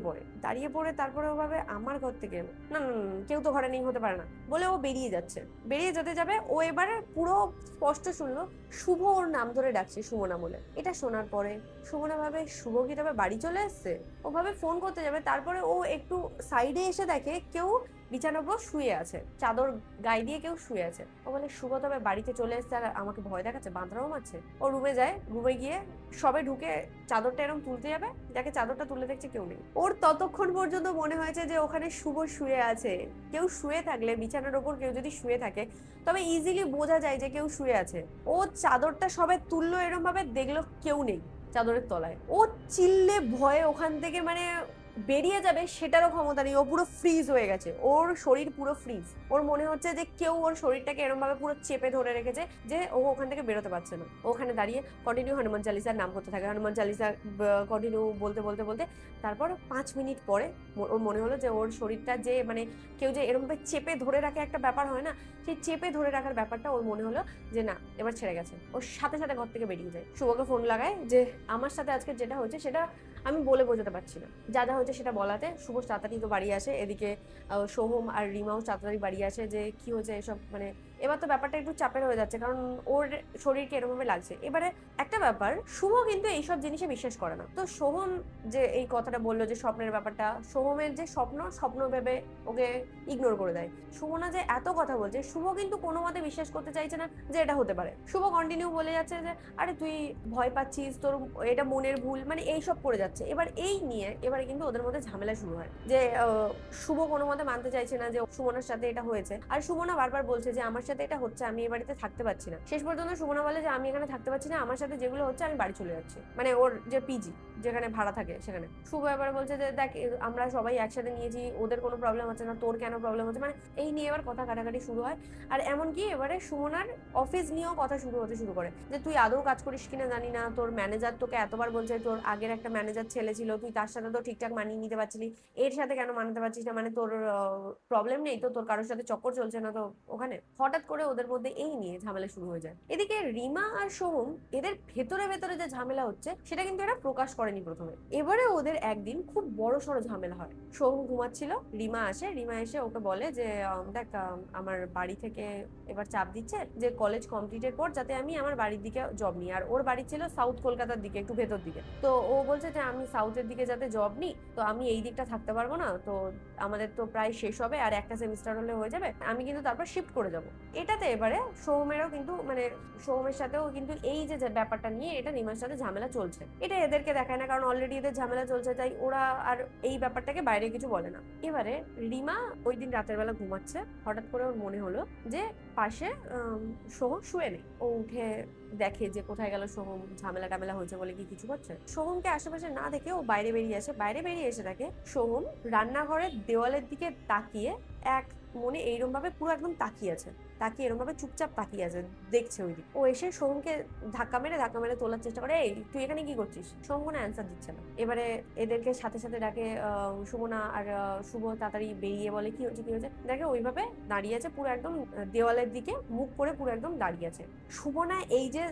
পড়ে তারপরে ও ভাবে আমার ঘর থেকে না না না, কেউ তো ঘরে নেই, হতে পারে না, বলে ও বেরিয়ে যাচ্ছে। বেরিয়ে যেতে যাবে, ও এবারে পুরো স্পষ্ট শুনলো শুভ ওর নাম ধরে ডাকছে সুমনা বলে। এটা শোনার পরে সুমনা ভাবে শুভ কি তবে বাড়ি চলে এসছে, ও ভাবে ফোন করতে যাবে। তারপরে ও একটু সাইডে এসে দেখে কেউ বিছানার উপর শুয়ে আছে, চাদর গায়ে দিয়ে কেউ শুয়ে আছে। ও বলে শুভ তবে বাড়িতে চলে এসছে আর আমাকে ভয় দেখাচ্ছে, বাঁধরাও মারছে। ও রুমে যায়, রুমে গিয়ে সবে ঢুকে চাদরটা এরকম তুলতে যাবে, যাকে চাদরটা তুলে দেখছে কেউ নেই। ওর ততক্ষণ পর্যন্ত মনে হয়েছে যে ওখানে শুভ শুয়ে আছে। কেউ শুয়ে থাকলে, বিছানার ওপর কেউ যদি শুয়ে থাকে, তবে ইজিলি বোঝা যায় যে কেউ শুয়ে আছে। ও চাদরটা সবে তুললো, এরকম ভাবে দেখলো কেউ নেই চাদরের তলায়। ও চিল্লে ভয়ে ওখান থেকে মানে বেরিয়ে যাবে সেটারও ক্ষমতা নেই, ও পুরো ফ্রিজ হয়ে গেছে, ওর শরীর পুরো ফ্রিজ। ওর মনে হচ্ছে যে কেউ ওর শরীরটাকে এরকম ভাবে পুরো চেপে ধরে রেখেছে যে ও ওখান থেকে বেরোতে পারছে না। ওখানে দাঁড়িয়ে কন্টিনিউ হনুমান চালিসার নাম করতে থাকে, হনুমান চালিসা কন্টিনিউ বলতে বলতে বলতে তারপর 5 মিনিট পরে ওর মনে হলো যে ওর শরীরটা যে মানে কেউ যে এরকম ভাবে চেপে ধরে রাখে একটা ব্যাপার হয় না, সেই চেপে ধরে রাখার ব্যাপারটা ওর মনে হলো যে না এবার ছেড়ে গেছে। ওর সাথে সাথে ঘর থেকে বেরিয়ে যায়, শুভকে ফোন লাগায় যে আমার সাথে আজকে যেটা হয়েছে সেটা আমি বলে বোঝাতে পারছি না। যা যা হয়েছে সেটা বলাতে শুভ তাড়াতাড়ি তো বাড়ি আসে, এদিকে সোহম আর রিমাও তাড়াতাড়ি বাড়ি আসে যে কি হয়েছে এসব। মানে এবার তো ব্যাপারটা একটু চাপের হয়ে যাচ্ছে, কারণ ওর শরীরকে এরকমভাবে লাগছে। এবারে একটা ব্যাপার, শুভ কিন্তু এইসব জিনিসে বিশ্বাস করে না। তো সোহম যে এই কথাটা বললো যে স্বপ্নের ব্যাপারটা, সোহমের যে স্বপ্ন ভেবে ওকে ইগনোর করে দেয়। সুমনা যে এত কথা বলছে, শুভ কিন্তু কোনো মতে বিশ্বাস করতে চাইছে না যে এটা হতে পারে। শুভ কন্টিনিউ বলে যাচ্ছে যে আরে তুই ভয় পাচ্ছিস, তোর এটা মনের ভুল, মানে এইসব করে যাচ্ছে। এবার এই নিয়ে এবারে কিন্তু ওদের মধ্যে ঝামেলা শুরু হয় যে শুভ কোনো মতে মানতে চাইছে না যে সুমনার সাথে এটা হয়েছে, আর সুমনা বারবার বলছে যে আমার সাথে এটা হচ্ছে, আমি এ বাড়িতে থাকতে পারছি না। শেষ পর্যন্ত সুমনা বলে যে আমি এখানে থাকতে পারছি না, আমার সাথে যেগুলো হচ্ছে আমি বাড়ি চলে যাচ্ছি, মানে ওর যে পিজি যেখানে ভাড়া থাকে সেখানে। শুভ এবার বলছে যে দেখ আমরা সবাই একসাথে নিয়েছি, ওদের কোনো প্রবলেম হচ্ছে না, তোর কেন প্রবলেম হচ্ছে, মানে এই নিয়ে এবার কথা কাটাকাটি শুরু হয়। আর এমনকি এবারে সুমনার অফিস নিয়েও কথা হতে শুরু করে যে তুই আদৌ কাজ করিস কিনা জানি না, তোর ম্যানেজার তোকে এতবার বলছে, তোর আগের একটা ম্যানেজার ছেলে ছিল, তুই তার সাথে তো ঠিকঠাক মানিয়ে নিতে পারছিলি, এর সাথে কেন মানাতে পারছিস না, মানে তোর প্রবলেম নেই তো, তোর কারোর সাথে চক্কর চলছে না তো ওখানে? হঠাৎ করে ওদের মধ্যে এই নিয়ে ঝামেলা শুরু হয়ে যায়। এদিকে রিমা আর সোহম এদের ভেতরে ভেতরে যে ঝামেলা হচ্ছে সেটা কিন্তু এরা প্রকাশ করেনি প্রথমে। এবারে ওদের একদিন খুব বড় সড়ো ঝামেলা হয়। সোহম ঘুমাচ্ছিল, রিমা আসে, রিমা এসে ওকে বলে যে দেখ আমার বাড়ি থেকে এবার চাপ দিচ্ছে যে কলেজ কমপ্লিটের পর যাতে আমি আমার বাড়ির দিকে জব নিই, আর ওর বাড়ি ছিল সাউথ কলকাতার দিকে, একটু ভেতর দিকে। তো ও বলছে যে আমি সাউথের দিকে যাতে জব নিই, তো আমি এই দিকটা থাকতে পারবো না, তো আমাদের তো প্রায় শেষ হবে, আর একটা সেমিস্টার হলে হয়ে যাবে, আমি কিন্তু তারপর শিফট করে যাব। এটাতে এবারে সোহমেরও কিন্তু মানে সোহমের সাথেও কিন্তু এই যে ব্যাপারটা নিয়ে এটা রিমার সাথে ঝামেলা চলছে, এটা এদেরকে দেখায় না, কারণ অলরেডি এদের ঝামেলা চলছে, তাই ওরা আর এই ব্যাপারটাকে বাইরে কিছু বলে না। এবারে রিমা ওই দিন রাতের বেলা ঘুমাচ্ছে, হঠাৎ করে ওর মনে হলো যে পাশে সোহম শুয়ে নেই। ও উঠে দেখে যে কোথায় গেল সোহম, ঝামেলা টামেলা হয়েছে বলে কি কিছু করছে। সোহমকে আশেপাশে না দেখে ও বাইরে বেরিয়ে আসে, বাইরে বেরিয়ে এসে দেখে সোহম রান্নাঘরের দেওয়ালের দিকে তাকিয়ে এক মনে এইরকম ভাবে পুরো একদম তাকিয়ে আছে, তাকিয়ে এরকম ভাবে চুপচাপ তাকিয়ে আছে, দেখছে ওই দিক। ও এসে সোহমকে ধাক্কা মেরে তোলার চেষ্টা করে, এই তুই এখানে কি করছিস? সোহম কোনো অ্যান্সার দিচ্ছে না। এবারে এদেরকে সাথে সাথে ডাকে সুমনা আর শুভ তাড়াতাড়ি বেরিয়ে বলে কি হচ্ছে কি হচ্ছে। দেখে ওইভাবে দাঁড়িয়ে আছে পুরো একদম দেওয়ালের দিকে মুখ করে পুরো একদম দাঁড়িয়ে আছে। সুমনা এই যে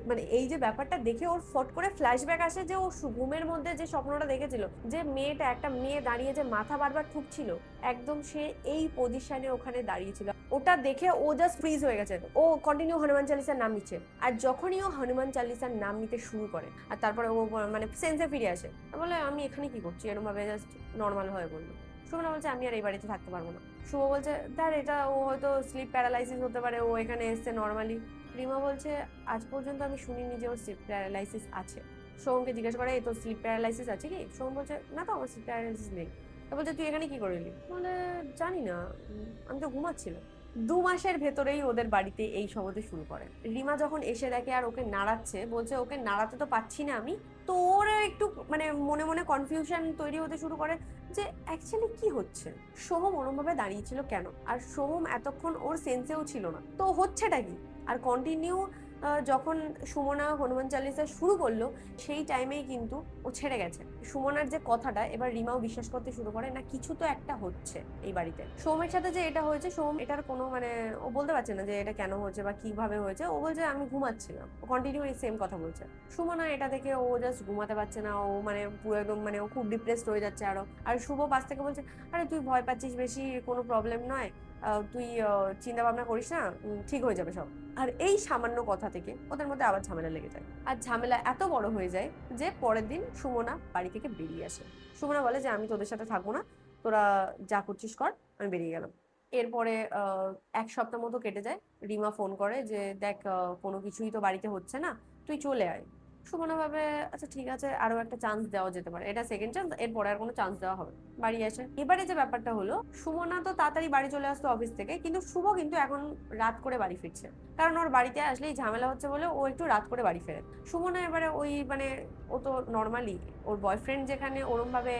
মানে এই যে ব্যাপারটা দেখে ওর ফট করে ফ্ল্যাশব্যাক আসে যে ও ঘুমের মধ্যে যে স্বপ্নটা দেখেছিল, যে মেয়েটা একটা মেয়ে দাঁড়িয়ে যে মাথা বারবার ঠুকছিল, একদম সে এই পজিশনে ওখানে দাঁড়িয়েছিল। ওটা দেখে ও জাস্ট ফ্রিজ হয়ে গেছে। ও কন্টিনিউ হনুমান চালিসার নাম নিচ্ছে, আর যখনই ও হনুমান চালিসার নাম নিতে শুরু করে আর তারপরে ও মানে সেন্সে ফিরে আসে, বলে আমি এখানে কি করছি, এরকম ভাবে জাস্ট নর্মাল হয়ে বললো। সুমনা বলছে আমি আর এই বাড়িতে থাকতে পারবো না। শুভ বলছে দেখ এটা ও হয়তো স্লিপ প্যারালাইসিস হতে পারে, ও এখানে এসছে নর্মালি। রিমা বলছে আজ পর্যন্ত আমি শুনিনি যে ওর স্লিপ প্যারালাইসিস আছে। সোহমকে জিজ্ঞাসা করে এই তোর স্লিপ প্যারালাইসিস আছে কি? সোহম বলছে না তো, আমার স্লিপ প্যারালাইসিস নেই। বলছে তুই এখানে কি করলি? বলে জানি না, আমি তো ঘুমাচ্ছিলাম। 2 মাসের ভেতরেই ওদের বাড়িতে এই সব হতে শুরু করে। রিমা যখন এসে দেখে আর ওকে নাড়াচ্ছে, বলছে ওকে নাড়াতে তো পাচ্ছি না আমি। তো ওর একটু মানে মনে মনে কনফিউশন তৈরি হতে শুরু করে যে অ্যাকচুয়ালি কি হচ্ছে, সোহম ওরমভাবে দাঁড়িয়েছিল কেন, আর সোহম এতক্ষণ ওর সেন্সেও ছিল না, তো হচ্ছেটা কি। আর কন্টিনিউ যখন সুমনা হনুমান চালিসা শুরু করলো সেই টাইমেই কিন্তু ও ছেড়ে গেছে। সুমনার যে কথাটা এবার রিমাও বিশ্বাস করতে শুরু করে, না কিছু তো একটা হচ্ছে এই বাড়িতে। সোমের সাথে যে এটা হয়েছে, সোম এটার কোনো মানে ও বলতে পারছে না যে এটা কেন হয়েছে বা কিভাবে হয়েছে। ও বলছে আমি ঘুমাচ্ছিলাম, ও কন্টিনিউ এই সেম কথা বলছে। সুমনা এটা দেখে ও জাস্ট ঘুমাতে পারছে না, ও মানে পুরো একদম মানে ও খুব ডিপ্রেসড হয়ে যাচ্ছে আরো। আর শুভ পাশ থেকে বলছে আরে তুই ভয় পাচ্ছিস বেশি, কোনো প্রবলেম নয়, তুই চিন্তা ভাবনা করিস না, ঠিক হয়ে যাবে সব। আর এই সামান্য কথা থেকে ওদের মধ্যে আবার ঝামেলা লেগে যায়, আর ঝামেলা এত বড় হয়ে যায় যে পরের দিন সুমনা বাড়ি থেকে বেরিয়ে আসে। সুমনা বলে যে আমি তোদের সাথে থাকবো না, তোরা যা করছিস কর, আমি বেরিয়ে গেলাম। এরপরে 1 সপ্তাহ মতো কেটে যায়। রিমা ফোন করে যে দেখ কোনো কিছুই তো বাড়িতে হচ্ছে না, তুই চলে আয়। সুমনা ভাবে আচ্ছা ঠিক আছে, আরো একটা চান্স দেওয়া যেতে পারে, এটা সেকেন্ড চান্স, এরপরে আর কোনো চান্স দেওয়া হবে। বাড়ি আসে। এবারে যে ব্যাপারটা হলো, সুমনা তো তাড়াতাড়ি বাড়ি চলে আসতো অফিস থেকে, কিন্তু শুভ কিন্তু এখন রাত করে বাড়ি ফিরছে, কারণ ওর বাড়িতে আসলেই ঝামেলা হচ্ছে বলে ও একটু রাত করে বাড়ি ফেরে। সুমনা এবারে ওই মানে ও তো নর্মালি ওর বয়ফ্রেন্ড যেখানে ওরম ভাবে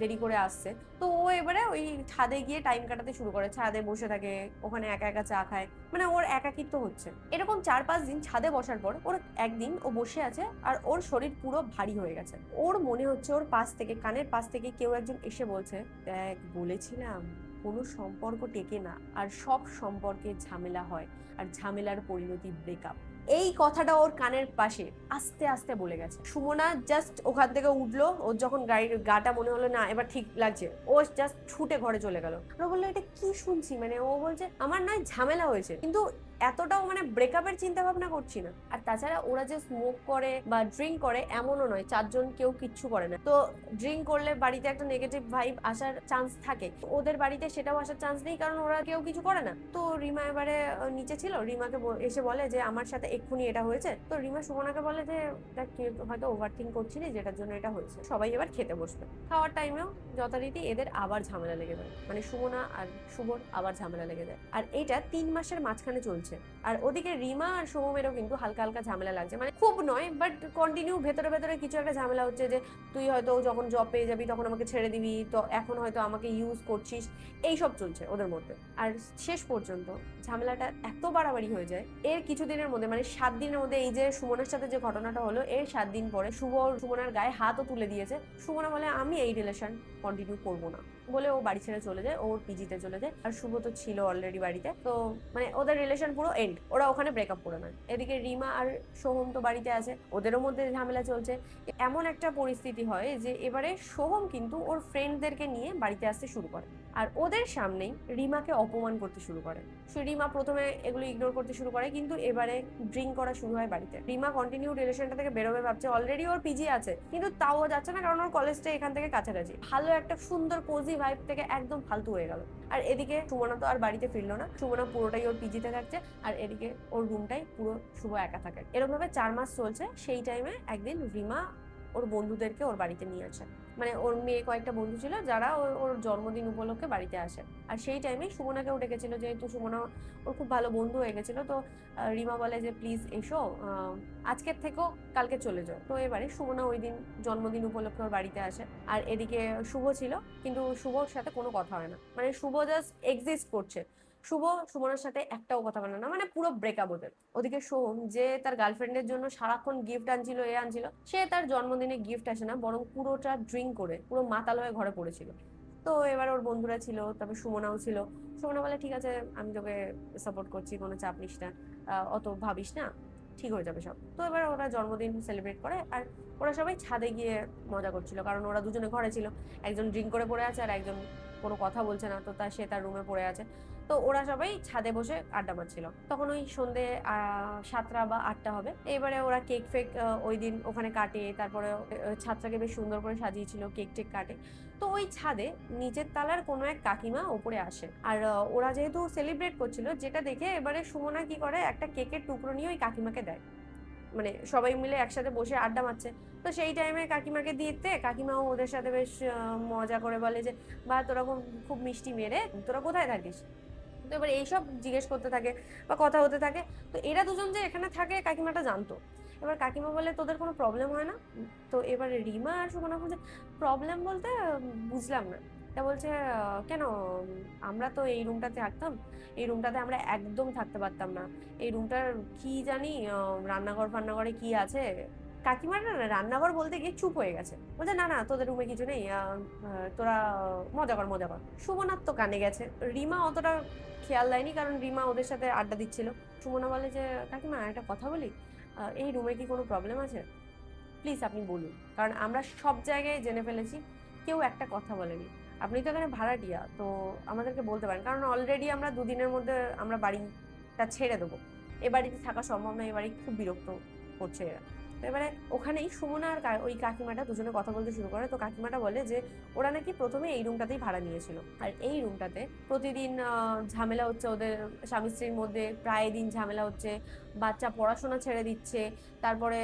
দেরি করে আসছে, তো ও এবারে ওই ছাদে গিয়ে টাইম কাটাতে শুরু করে, ছাদে বসে থাকে, ওখানে একা একা চা খায়, মানে ওর একাকিত্ব হচ্ছে। এরকম 4-5 দিন ছাদে বসার পর ওর একদিন ও বসে আছে আর ওর শরীর পুরো ভারী হয়ে গেছে। ওর মনে হচ্ছে ওর পাশ থেকে, কানের পাশ থেকে কেউ একজন এসে বলছে, দেখ বলেছিলাম কোনো সম্পর্ক টেকে না, আর সব সম্পর্কে ঝামেলা হয়, আর ঝামেলার পরিণতি ব্রেকআপ। এই কথাটা ওর কানের পাশে আস্তে আস্তে বলে গেছে। সুমনা জাস্ট ওখান থেকে উঠলো, ওর যখন গাড়ির গাটা মনে হলো না এবার ঠিক লাগছে, ও জাস্ট ছুটে ঘরে চলে গেল। ও বললো এটা কি শুনছি, মানে ও বলছে আমার নয় ঝামেলা হয়েছে, কিন্তু এতটাও মানে ব্রেকআপের চিন্তা ভাবনা করছি না। আর তাছাড়া ওরা যে স্মোক করে বা ড্রিঙ্ক করে এমনও নয়, 4জন কেউ কিচ্ছু করে না, তো ড্রিঙ্ক করলে বাড়িতে একটা নেগেটিভ ভাইব আসার চান্স থাকে, ওদের বাড়িতে সেটাও আসার চান্স নেই, কারণ ওরা কেউ কিছু করে না। তো রিমা এবারে নিচে ছিল, রিমাকে এসে বলে যে আমার সাথে এক্ষুনি এটা হয়েছে। তো রিমা সুমনাকে বলে যে দেখ তুই হয়তো ওভারথিঙ্ক করছিলি, যেটার জন্য এটা হয়েছে। সবাই এবার খেতে বসবে। খাওয়ার টাইমেও যথারীতি এদের আবার ঝামেলা লেগে যায়, মানে সুমনা আর শুভর আবার ঝামেলা লেগে যায়, আর এটা 3 মাসের মাঝখানে চলছে। আর ওদিকে রিমা আর সোহমেরও কিন্তু হালকা হালকা ঝামেলা লাগছে, মানে খুব নয় বাট কন্টিনিউ ভেতরে ভেতরে কিছু একটা ঝামেলা হচ্ছে, যে তুই হয়তো যখন জব পেয়ে যাবি তখন আমাকে ছেড়ে দিবি, তো এখন হয়তো আমাকে ইউজ করছিস, এইসব চলছে ওদের মধ্যে। আর শেষ পর্যন্ত ঝামেলাটা এত বাড়াবাড়ি হয়ে যায়, এর কিছুদিনের মধ্যে মানে 7 দিনের মধ্যে, এই যে সুমনের সাথে যে ঘটনাটা হলো এর 7 দিন পরে সুমনার গায়ে হাতও তুলে দিয়েছে। সুমনা বলে আমি এই রিলেশন কন্টিনিউ করবো না বলে ও বাড়ি ছেড়ে চলে যায়, ওর পিজিতে চলে যায়। আর শুভ তো ছিল অলরেডি বাড়িতে, তো মানে ওদের রিলেশন পুরো এন্ড, ওরা ওখানে ব্রেকআপ করে নেয়। এদিকে রিমা আর সোহম তো বাড়িতে আছে, ওদেরও মধ্যে ঝামেলা চলছে। এমন একটা পরিস্থিতি হয় যে এবারে সোহম কিন্তু ওর ফ্রেন্ডদেরকে নিয়ে বাড়িতে আসতে শুরু করে, আর ওদের সামনেই রিমাকে অপমান করতে শুরু করে। রিমা প্রথমে এগুলো ইগনোর করতে শুরু করে, কিন্তু এবারে ড্রিঙ্ক করা শুরু হয় বাড়িতে। রিমা কন্টিনিউ রিলেশনটা থেকে বেরোবে ভাবছে, অলরেডি ওর পিজি আছে, কিন্তু তাও যাচ্ছে না, কারণ ওর কলেজটা এখান থেকে কাছাকাছি। ভালো একটা সুন্দর কোজি ভাইব থেকে একদম ফালতু হয়ে গেল। আর এদিকে সুমনা তো আর বাড়িতে ফিরলো না, সুমনা পুরোটাই ওর পিজিতে থাকছে, আর এদিকে ওর রুমটাই পুরো শুভ একা থাকে। এরকম ভাবে 4 মাস চলছে। সেই টাইমে একদিন রিমা ওর বন্ধুদেরকে ওর বাড়িতে নিয়ে আসে, মানে ওর মেয়ে কয়েকটা বন্ধু ছিল যারা ওর জন্মদিন উপলক্ষে বাড়িতে আসে। আর সেই টাইমে সুমনাকেও ডেকেছিল, যেহেতু সুমনা ওর খুব ভালো বন্ধু হয়ে গেছিল। তো রিমা বলে যে প্লিজ এসো, আজকের থেকেও কালকে চলে যাও। তো এবারে সুমনা ওই দিন জন্মদিন উপলক্ষে ওর বাড়িতে আসে, আর এদিকে শুভ ছিল, কিন্তু শুভর সাথে কোনো কথা হয় না, মানে শুভ জাস্ট এক্সিস্ট করছে। শুভ সুমনার সাথে একটাও কথা বলে না, মানে পুরো ব্রেকআপ ওদের। ওদিকে সোহম, যে তার গার্লফ্রেন্ডের জন্য সারাক্ষণ গিফট আনছিল এ আনছিল, সে তার জন্মদিনে গিফট আসে না, বরং পুরোটা ড্রিঙ্ক করে পুরো মাতাল হয়ে ঘরে পড়েছিল। তো এবার ওর বন্ধুরা ছিল, তবে সুমনাও ছিল। সুমনা বলে ঠিক আছে আমি তোকে সাপোর্ট করছি, কোনো চাপ নিস না, অত ভাবিস না, ঠিক হয়ে যাবে সব। তো এবার ওরা জন্মদিন সেলিব্রেট করে, আর ওরা সবাই ছাদে গিয়ে মজা করছিল, কারণ ওরা দুজনে ঘরে ছিল, একজন ড্রিঙ্ক করে পড়ে আছে আর একজন কোনো কথা বলছে না, তো সে তার রুমে পড়ে আছে। তো ওরা সবাই ছাদে বসে আড্ডা মারছিল, তখন ওই সন্ধে 7টা বা 8টা হবে। এবারে ওরা কেক ফেক ওই দিন ওখানে কাটে, তারপরে ছাদটাকে বেশ সুন্দর করে সাজিয়েছিল, কেক টেক কাটে। তো ওই ছাদে নিচের তালার কোনো এক কাকিমা ওপরে আসে, আর ওরা যেহেতু সেলিব্রেট করছিল, যেটা দেখে এবারে সুমনা কি করে, একটা কেকের টুকরো নিয়ে ওই কাকিমাকে দেয়, মানে সবাই মিলে একসাথে বসে আড্ডা মারছে। তো সেই টাইমে কাকিমাকে দিতে, কাকিমাও ওদের সাথে বেশ মজা করে বলে যে বা তোরা খুব মিষ্টি মেরে, তোরা কোথায় থাকিস। তো এবার এইসব জিজ্ঞেস করতে থাকে বা কথা হতে থাকে। তো এরা দুজন যে এখানে থাকে কাকিমাটা জানতো। এবার কাকিমা বলে তোদের কোনো প্রবলেম হয় না। তো এবারে রিমা আর সুমনা বলছে প্রবলেম বলতে বুঝলাম না। তা বলছে কেন, আমরা তো এই রুমটাতে থাকতাম, এই রুমটাতে আমরা একদম থাকতে পারতাম না, এই রুমটার কি জানি রান্নাঘর ফান্নাঘরে কি আছে। কাকিমার না রান্নাঘর বলতে গিয়ে চুপ হয়ে গেছে, বলছে না না তোদের রুমে কিছু নেই, তোরা মজা কর মজা কর। সুমনার তো কানে গেছে, রিমা অতটা খেয়াল দেয়নি, কারণ রিমা ওদের সাথে আড্ডা দিচ্ছিল। সুমনা বলে যে কাকিমা একটা কথা বলি, এই রুমে কি কোনো প্রবলেম আছে, প্লিজ আপনি বলুন, কারণ আমরা সব জায়গায় জেনে ফেলেছি, কেউ একটা কথা বলেনি। আপনি তো এখানে ভাড়াটিয়া, তো আমাদেরকে বলতে পারেন, কারণ অলরেডি আমরা 2 দিনের মধ্যে আমরা বাড়িটা ছেড়ে দেবো, এ বাড়িতে থাকা সম্ভব নয়, এ বাড়ি খুব বিরক্ত করছে এরা। তো এবারে ওখানেই সুমনা আর ওই কাকিমাটা দুজনে কথা বলতে শুরু করে। তো কাকিমাটা বলে যে ওরা নাকি প্রথমে এই রুমটাতেই ভাড়া নিয়েছিল, আর এই রুমটাতে প্রতিদিন ঝামেলা হচ্ছে ওদের স্বামী স্ত্রীর মধ্যে, প্রায় দিন ঝামেলা হচ্ছে। বাচ্চা পড়াশোনা ছেড়ে দিচ্ছে, তারপরে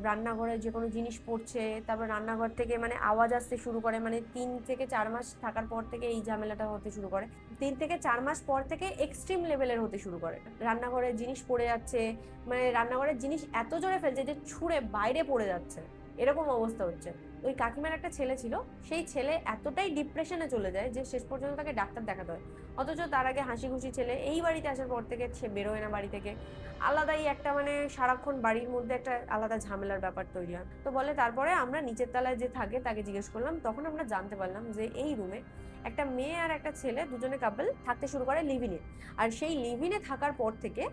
রান্নাঘরে যে কোনো জিনিস পড়ছে, তারপর রান্নাঘর থেকে মানে আওয়াজ আসতে শুরু করে, মানে 3 থেকে 4 মাস থাকার পর থেকে এই ঝামেলাটা হতে শুরু করে। 3 থেকে 4 মাস পর থেকে এক্সট্রিম লেভেলের হতে শুরু করে। রান্নাঘরের জিনিস পড়ে যাচ্ছে, মানে রান্নাঘরের জিনিস এত জোরে ফেলছে যে ছুঁড়ে বাইরে পড়ে যাচ্ছে, এরকম অবস্থা হচ্ছে। ওই কাকিমার একটা ছেলে ছিল, সেই ছেলে এতটাই ডিপ্রেশনে চলে যায় যে শেষ পর্যন্ত তাকে ডাক্তার দেখাতে হয়। অথচ তার আগে হাসি খুশি ছেলে, এই বাড়িতে আসার পর থেকে সে বেরোয় না বাড়ি থেকে, আলাদাই একটা মানে সারাক্ষণ বাড়ির মধ্যে একটা আলাদা ঝামেলার ব্যাপার তৈরি হয়। তো বলে তারপরে আমরা নিচের তলায় যে থাকে তাকে জিজ্ঞেস করলাম, তখন আমরা জানতে পারলাম যে এই রুমে একটা মেয়ে আর একটা ছেলে, দুজনে কাপল থাকতে শুরু করে লিভ-ইনে। আর সেই লিভ-ইনে থাকার পর থেকে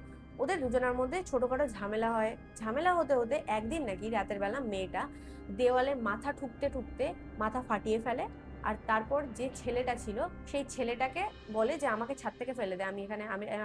ওদের দুজনের মধ্যে ছোটখাটো ঝামেলা হয়। ঝামেলা হতে হতে একদিন নাকি রাতের বেলা মেয়েটা দেওয়ালে মাথা ঠুকতে ঠুকতে মাথা ফাটিয়ে ফেলে। আর তারপর যে ছেলেটা ছিল সেই ছেলেটাকে বলে যে আমাকে ছাদ থেকে ফেলে দে, আমি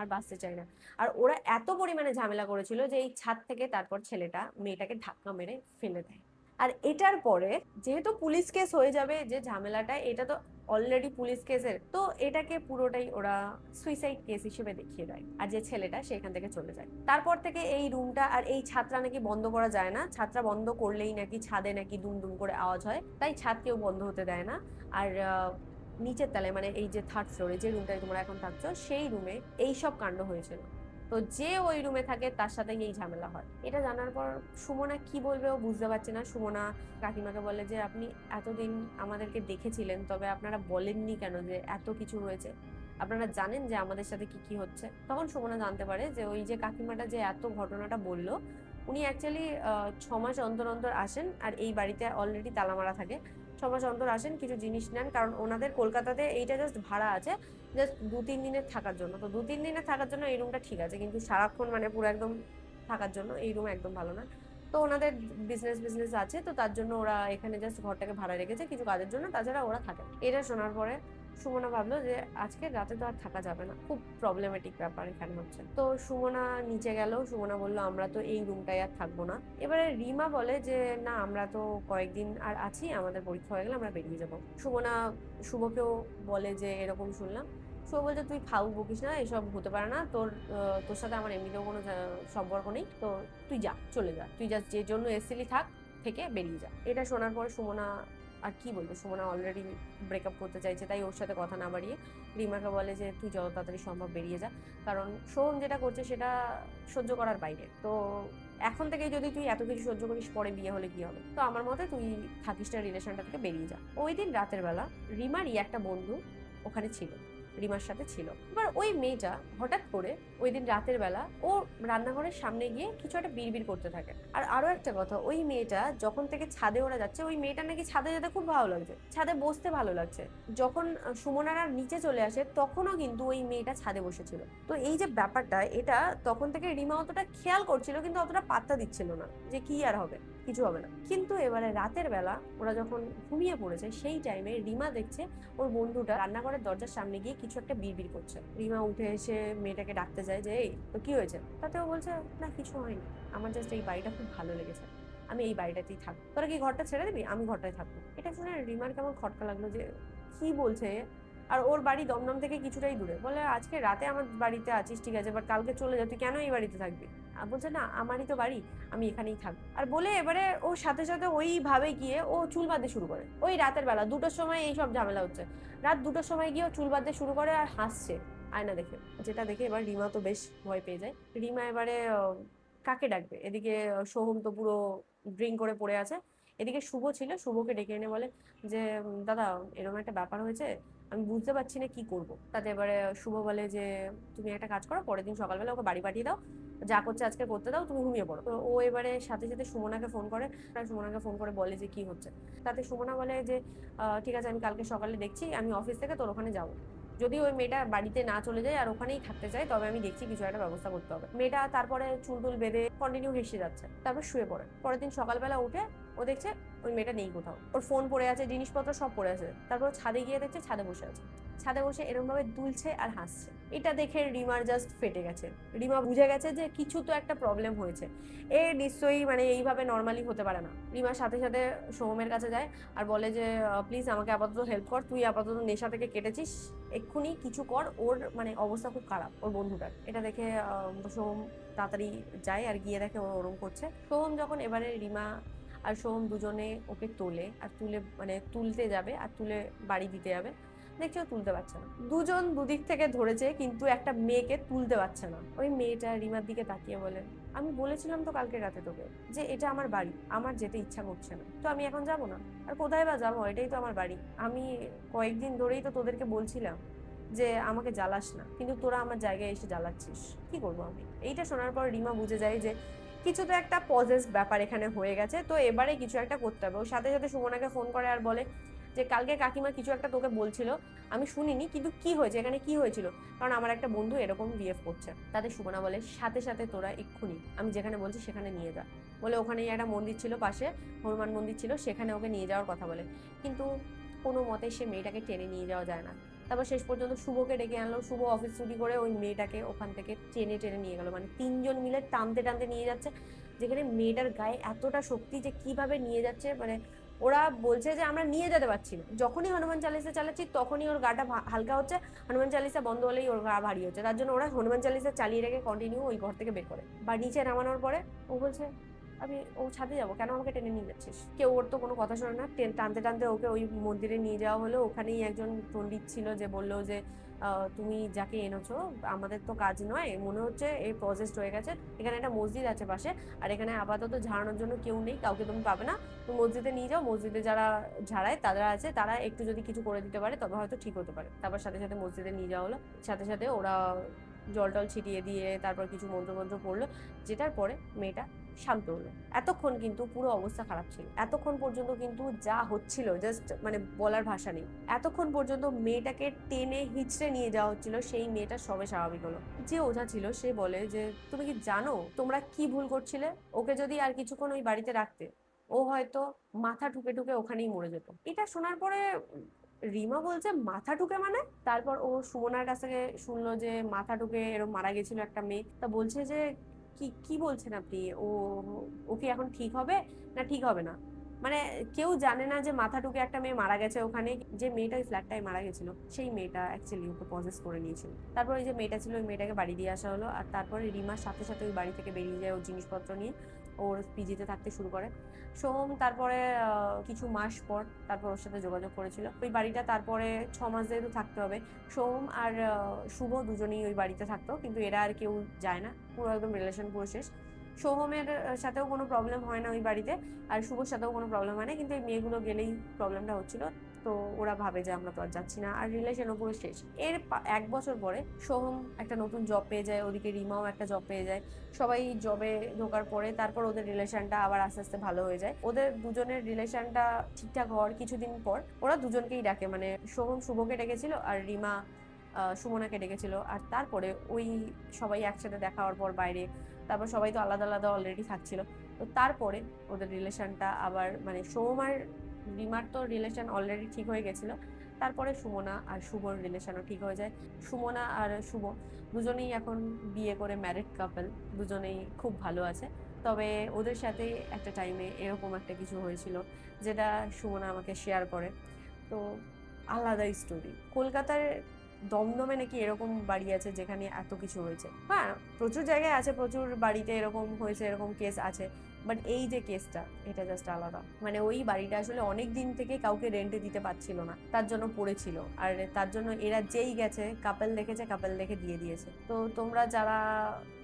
আর বাঁচতে চাই না। আর ওরা এত পরিমাণে ঝামেলা করেছিল যে এই ছাদ থেকে তারপর ছেলেটা মেয়েটাকে ধাক্কা মেরে ফেলে দেয়। আর এটার পরে যেহেতু পুলিশ কেস হয়ে যাবে, যে ঝামেলাটা এটা তো অলরেডি পুলিশ কেসের, তো এটাকে পুরোটাই ওরা সুইসাইড কেস হিসেবে দেখিয়ে দেয়। আর যে ছেলেটা সেখান থেকে চলে যায়। তারপর থেকে এই রুমটা আর এই ছাদটা নাকি বন্ধ করা যায় না, ছাদটা বন্ধ করলেই নাকি ছাদে নাকি দুম দুম করে আওয়াজ হয়, তাই ছাদ কেউ বন্ধ হতে দেয় না। আর নিচের তলায় মানে এই যে 3rd ফ্লোরে যে রুমটায় তোমরা এখন থাকছো সেই রুমে এইসব কাণ্ড হয়েছিল। তো যে ওই রুমে থাকে তার সাথে এই ঝামেলা হয়। এটা জানার পর সুমনা কি বলবে ও বুঝতে পারছে না। সুমনা কাকিমাকে বলে যে আপনি এতদিন আমাদেরকে দেখেছিলেন, তবে আপনারা বলেননি কেন যে এত কিছু হয়েছে, আপনারা জানেন যে আমাদের সাথে কি কি হচ্ছে। তখন সুমনা জানতে পারে যে ওই যে কাকিমাটা যে এত ঘটনাটা বললো, উনি অ্যাকচুয়ালি 6 মাস অন্তর অন্তর আসেন, আর এই বাড়িতে অলরেডি তালা মারা থাকে। 6 মাস অন্তর আসেন, কিছু জিনিস নেন, কারণ ওনাদের কলকাতাতে এইটা জাস্ট ভাড়া আছে, জাস্ট 2-3 দিনের থাকার জন্য। তো 2-3 দিনের থাকার জন্য এই রুমটা ঠিক আছে, কিন্তু সারাক্ষণ মানে পুরো একদম থাকার জন্য এই রুম একদম ভালো না। তো ওনাদের বিজনেস আছে, তো তার জন্য ওরা এখানে জাস্ট ঘরটাকে ভাড়া রেখেছে কিছু কাজের জন্য, তাছাড়া ওরা থাকে। এটা শোনার পরে সুমনা ভাবলো যে আজকে রাতে তো আর থাকা যাবে না, খুব প্রবলেমেটিক ব্যাপার এখানে হচ্ছে। তো সুমনা নিচে গেল, সুমনা বললো আমরা তো এই রুমটায় আর থাকবো না। এবারে রিমা বলে যে না, আমরা তো কয়েকদিন আর আছি, আমাদের পরীক্ষা হয়ে গেলে আমরা বেরিয়ে যাবো। সুমনা শুভকেও বলে যে এরকম শুনলাম। শুভ বলছে তুই ফাউ বকিস না, এসব হতে পারে না, তোর সাথে আমার এমনিতেও কোনো সম্পর্ক নেই, তো তুই যা, চলে যা, তুই যা, যে জন্য এসেছিলি থাক, থেকে বেরিয়ে যা। এটা শোনার পর সুমনা আর কি বলবো, সুমনা অলরেডি ব্রেকআপ করতে চাইছে, তাই ওর সাথে কথা না বাড়িয়ে রিমাকে বলে যে তুই যত তাড়াতাড়ি সম্ভব বেরিয়ে যা, কারণ সোহম যেটা করছে সেটা সহ্য করার বাইরে। তো এখন থেকেই যদি তুই এত কিছু সহ্য করিস, পরে বিয়ে হলে কি হবে, তো আমার মতে তুই থাকিস না, রিলেশনটা থেকে বেরিয়ে যা। ওই দিন রাতের বেলা রিমারই একটা বন্ধু ওখানে ছিল, রিমার সাথে ছিল। এবার ওই মেয়েটা হঠাৎ করে ওই দিন রাতের বেলা ও রান্নাঘরের সামনে গিয়ে কিছু একটা বিড়বিড় করতে থাকে। আর আরো একটা কথা, ওই মেয়েটা যখন থেকে ছাদে ওরা যাচ্ছে, ওই মেয়েটা নাকি ছাদে যেতে খুব ভালো লাগছে, ছাদে বসতে ভালো লাগছে। যখন সুমনারা নিচে চলে আসে তখনও কিন্তু ওই মেয়েটা ছাদে বসেছিল। তো এই যে ব্যাপারটা, এটা তখন থেকে রিমা অতটা খেয়াল করছিল, কিন্তু অতটা পাত্তা দিচ্ছিল না যে কি আর হবে, কিছু হবে না। কিন্তু এবারে রাতের বেলা ওরা যখন ঘুমিয়ে পড়েছে, সেই টাইমে রিমা দেখছে ওর বন্ধুটা রান্নাঘরের দরজার সামনে গিয়ে কিছু একটা বিড়বিড় করছে। রিমা উঠে এসে মেয়েটাকে ডাকতে যায় যে এই তো কি হয়েছে, তাতে ও বলছে না কিছু হয়নি, আমার জাস্ট এই বাড়িটা খুব ভালো লেগেছে, আমি এই বাড়িটাতেই থাকবো, তোরা কি ঘরটা ছেড়ে দিবি, আমি ঘরটায় থাকবো। এটা শুনে রিমার কেমন খটকা লাগলো যে কি বলছে। আর ওর বাড়ি দমদম থেকে কিছুটাই দূরে। বলে আজকে রাতে আমার বাড়িতে আছিস ঠিক আছে, বাট কালকে চলে যা, তুই কেন এই বাড়িতে থাকবি। আর বলছে না, আমারই তো বাড়ি, আমি এখানেই থাকবো। আর বলে এবারে ওর সাথে সাথে ওইভাবে গিয়ে ও চুল বাঁধতে শুরু করে। ওই রাতের বেলা 2টোর সময় এইসব ঝামেলা হচ্ছে। রাত 2টোর সময় গিয়ে ও চুল বাঁধতে শুরু করে আর হাসছে আয়না দেখে, যেটা দেখে এবার রিমা তো বেশ ভয় পেয়ে যায়। রিমা এবারে কাকে ডাকবে, এদিকে সোহম তো পুরো ড্রিঙ্ক করে পড়ে আছে, এদিকে শুভ ছিল, শুভকে ডেকে এনে বলে যে দাদা এরকম একটা ব্যাপার হয়েছে, আমি বুঝতে পারছি না কি করব। তাতে এবারে শুভ বলে যে তুমি একটা কাজ করো, পরের দিন সকালবেলা ওকে বাড়ি পাঠিয়ে দাও, যা করছে আজকে করতে দাও, তুমি ঘুমিয়ে পড়ো। তো ও এবারে সাথে সাথে সুমনাকে ফোন করে, সুমনাকে ফোন করে বলে যে কি হচ্ছে। তাতে সুমনা বলে যে ঠিক আছে, আমি কালকে সকালে দেখছি, আমি অফিস থেকে তোর ওখানে যাবো, যদি ওই মেয়েটা বাড়িতে না চলে যায় আর ওখানেই থাকতে চায়, তবে আমি দেখছি কিছু একটা ব্যবস্থা করতে হবে। মেয়েটা তারপরে চুল টুল বেঁধে কন্টিনিউ হেসে যাচ্ছে, তারপর শুয়ে পড়ে। পরের দিন সকালবেলা উঠে ও দেখছে ওই মেয়েটা নেই কোথাও, ওর ফোন পড়ে আছে, জিনিসপত্র সব পড়ে আছে। তারপর ছাদে গিয়ে দেখছে ছাদে বসে আছে, ছাদে বসে এরকম ভাবে দুলছে আর হাসছে। এটা দেখে রিমার জাস্ট ফেটে গেছে। রিমা বুঝে গেছে যে কিছু তো একটা প্রবলেম হয়েছে, এ নিশ্চয়ই মানে এইভাবে নর্মালি হতে পারে না। রিমার সাথে সাথে সোহমের কাছে যায় আর বলে যে প্লিজ আমাকে আপাতত হেল্প কর, তুই আপাতত নেশা থেকে কেটেছিস, এক্ষুনি কিছু কর, ওর মানে অবস্থা খুব খারাপ ওর বন্ধুটার। এটা দেখে সোহম তাড়াতাড়ি যায় আর গিয়ে দেখে ও ওরম করছে। সোহম যখন এবারে রিমা আর সোহম দুজনে ওকে তোলে আর তুলে মানে তুলতে যাবে আর তুলে বাড়ি দিতে যাবে, দেখছি ও তুলতে পারছে না। দুজন দুদিক থেকে ধরেছে কিন্তু একটা মেয়েকে তুলতে পারছে না। ওই মেয়েটা রিমার দিকে তাকিয়ে বলে, আমি বলেছিলাম তো কালকে রাতে তোকে যে এটা আমার বাড়ি, আমার যেতে ইচ্ছা করছে না, তো আমি এখন যাব না। আর কোথায় বা যাবো, এটাই তো আমার বাড়ি। আমি কয়েকদিন ধরেই তো তোদেরকে বলছিলাম যে আমাকে জ্বালাস না, কিন্তু তোরা আমার জায়গায় এসে জ্বালাচ্ছিস, কি করবো আমি। এইটা শোনার পর রিমা বুঝে যায় যে কিছু তো একটা পজেস ব্যাপার এখানে হয়ে গেছে, তো এবারে কিছু একটা করতে হবে। ওর সাথে সাথে সুমনাকে ফোন করে আর বলে যে কালকে কাকিমা কিছু একটা তোকে বলছিল, আমি শুনিনি, কিন্তু কি হয়েছে এখানে, কি হয়েছিল, কারণ আমার একটা বন্ধু এরকম বিহেভ করছে। তাতে সুমনা বলে সাথে সাথে তোরা এক্ষুনি আমি যেখানে বলছি সেখানে নিয়ে যা। বলে ওখানেই একটা মন্দির ছিল পাশে, হনুমান মন্দির ছিল, সেখানে ওকে নিয়ে যাওয়ার কথা বলে। কিন্তু কোনো মতে সে মেয়েটাকে টেনে নিয়ে যাওয়া যায় না। তারপর শেষ পর্যন্ত শুভকে ডেকে আনলো। শুভ অফিস ছুটি করে ওই মেয়েটাকে ওখান থেকে টেনে টেনে নিয়ে গেল, মানে তিনজন মিলে টানতে টানতে নিয়ে যাচ্ছে, যেখানে মেয়েটার গায়ে এতটা শক্তি যে কিভাবে নিয়ে যাচ্ছে, মানে ওরা বলছে যে আমরা নিয়ে যেতে পারছি না। যখনই হনুমান চালিসা চালাচ্ছি তখনই ওর গাটা হালকা হচ্ছে, হনুমান চালিসা বন্ধ হলেই ওর গা ভারী হচ্ছে। তার জন্য ওরা হনুমান চালিসা চালিয়ে রেখে কন্টিনিউ ওই ঘর থেকে বের করে। বা নিচে নামানোর পরে ও বলছে আমি ও ছাদে যাবো, কেন আমাকে টেনে নিয়ে যাচ্ছিস। কেউ ওর তো কোনো কথা শোনে না, টানতে টানতে ওকে ওই মন্দিরে নিয়ে যাওয়া হলো। ওখানেই একজন পণ্ডিত ছিল যে বললো যে তুমি যাকে এনেছো আমাদের তো কাজ নয়, মনে হচ্ছে এই প্রসেসড হয়ে গেছে, এখানে একটা মসজিদ আছে পাশে, আর এখানে আপাতত ঝাড়ানোর জন্য কেউ নেই, কাউকে তুমি পাবে না, তুমি মসজিদে নিয়ে যাও, মসজিদে যারা ঝাড়ায় তারা আছে, তারা একটু যদি কিছু করে দিতে পারে তবে হয়তো ঠিক হতে পারে। তারপর সাথে সাথে মসজিদে নিয়ে যাওয়া হলো, সাথে সাথে ওরা জল টল ছিটিয়ে দিয়ে তারপর কিছু মন্ত্র পড়লো, যেটার পরে মেয়েটা শান্ত হলো। এতক্ষণ কিন্তু পুরো অবস্থা খারাপ ছিল, এতক্ষণ পর্যন্ত কিন্তু যা হচ্ছিল জাস্ট মানে বলার ভাষা নেই। এতক্ষণ পর্যন্ত মেয়েটাকে টেনে হিচড়ে নিয়ে যাওয়া হচ্ছিল, সেই মেয়েটা সবে স্বাভাবিক হলো। যে ওঝা ছিল সে বলে যে তুমি কি জানো তোমরা কি ভুল করছিলে, ওকে যদি আর কিছুক্ষণ ওই বাড়িতে রাখতে ও হয়তো মাথা ঠুকে ঠুকে ওখানেই মরে যেত। এটা শোনার পরে রিমা বলছে মাথা ঠুকে মানে। তারপর ও সুমনার কাছ থেকে শুনলো যে মাথা ঠুকে এরকম মারা গেছিল একটা মেয়ে। তা বলছে যে কি কি বলছেন আপনি, ও কি এখন ঠিক হবে না ঠিক হবে না, মানে কেউ জানে না যে মাথা ঠুকে একটা মেয়ে মারা গেছে ওখানে। যে মেয়েটা ওই ফ্ল্যাটটায় মারা গেছিল সেই মেয়েটা অ্যাকচুয়ালি ওকে পজেস করে নিয়েছিল। তারপর ওই যে মেয়েটা ছিল ওই মেয়েটাকে বাড়ি দিয়ে আসা হলো, আর তারপরে রিমার সাথে সাথে ওই বাড়ি থেকে বেরিয়ে যায় ওর জিনিসপত্র নিয়ে, ওর পিজিতে থাকতে শুরু করে। সোহম তারপরে কিছু মাস পর তারপর ওর সাথে যোগাযোগ করেছিল ওই বাড়িটা। তারপরে 6 মাস যেহেতু থাকতে হবে, সোহম আর শুভ দুজনেই ওই বাড়িতে থাকতো, কিন্তু এরা আর কেউ যায় না, পুরো একদম রিলেশন পুরো শেষ। সোহমের সাথেও কোনো প্রবলেম হয় না ওই বাড়িতে, আর শুভর সাথেও কোনো প্রবলেম হয় না, কিন্তু এই মেয়েগুলো গেলেই প্রবলেমটা হচ্ছিল। তো ওরা ভাবে যে আমরা তো আর যাচ্ছি না, আর রিলেশনও পুরো শেষ। এর 1 বছর পরে সোহম একটা নতুন জব পেয়ে যায়, ওদিকে রিমাও একটা জব পেয়ে যায়। সবাই জবে ঢোকার পরে তারপর ওদের রিলেশনটা আবার আস্তে আস্তে ভালো হয়ে যায়। ওদের দুজনের রিলেশনটা ঠিকঠাক হওয়ার কিছুদিন পর ওরা দুজনকেই ডাকে, মানে সোহম শুভকে ডেকেছিল আর রিমা সুমনাকে ডেকেছিল। আর তারপরে ওই সবাই একসাথে দেখা হওয়ার পর বাইরে, তারপর সবাই তো আলাদা আলাদা অলরেডি থাকছিল, তো তারপরে ওদের রিলেশনটা আবার মানে সোহম আর রিমার তো রিলেশন অলরেডি ঠিক হয়ে গেছিল, তারপরে সুমনা আর শুভর রিলেশনও ঠিক হয়ে যায়। সুমনা আর শুভ দুজনেই এখন বিয়ে করে ম্যারিড কাপল, দুজনেই খুব ভালো আছে। তবে ওদের সাথে একটা টাইমে এরকম একটা কিছু হয়েছিল যেটা সুমনা আমাকে শেয়ার করে। তো আলাদাই স্টোরি। কলকাতার দমদমে নাকি এরকম বাড়ি আছে যেখানে এত কিছু হয়েছে। হ্যাঁ, প্রচুর জায়গায় আছে, প্রচুর বাড়িতে এরকম হয়েছে, এরকম কেস আছে, বাট এই যে কেসটা এটা জাস্ট আলাদা। মানে ওই বাড়িটা আসলে অনেক দিন থেকে কাউকে রেন্টে দিতে পারছিল না, তার জন্য পড়েছিল, আর তার জন্য এরা যেই গেছে কাপল দেখেছে, কাপল দেখে দিয়ে দিয়েছে। তো তোমরা যারা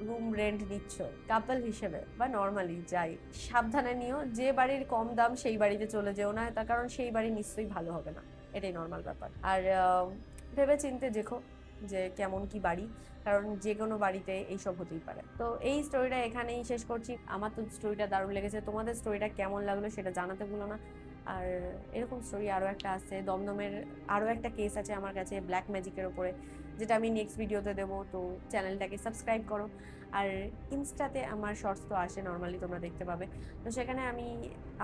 রুম রেন্ট নিচ্ছ কাপল হিসেবে বা নর্মালি যাই, সাবধানে নিও, যে বাড়ির কম দাম সেই বাড়িতে চলে যেও না, তার কারণ সেই বাড়ি নিশ্চয়ই ভালো হবে না, এটাই নর্মাল ব্যাপার। আর ভেবে চিনতে দেখো যে কেমন কি বাড়ি, কারণ যে কোনো বাড়িতে এইসব হতেই পারে। তো এই স্টোরিটা এখানেই শেষ করছি। আমার তো স্টোরিটা দারুণ লেগেছে, তোমাদের স্টোরিটা কেমন লাগলো সেটা জানাতে ভুলো না। আর এরকম স্টোরি আরও একটা আছে, দমদমের আরও একটা কেস আছে আমার কাছে ব্ল্যাক ম্যাজিকের ওপরে, যেটা আমি নেক্সট ভিডিওতে দেবো। তো চ্যানেলটাকে সাবস্ক্রাইব করো, আর ইনস্টাতে আমার শর্টস তো আসে নর্মালি, তোমরা দেখতে পাবে, তো সেখানে আমি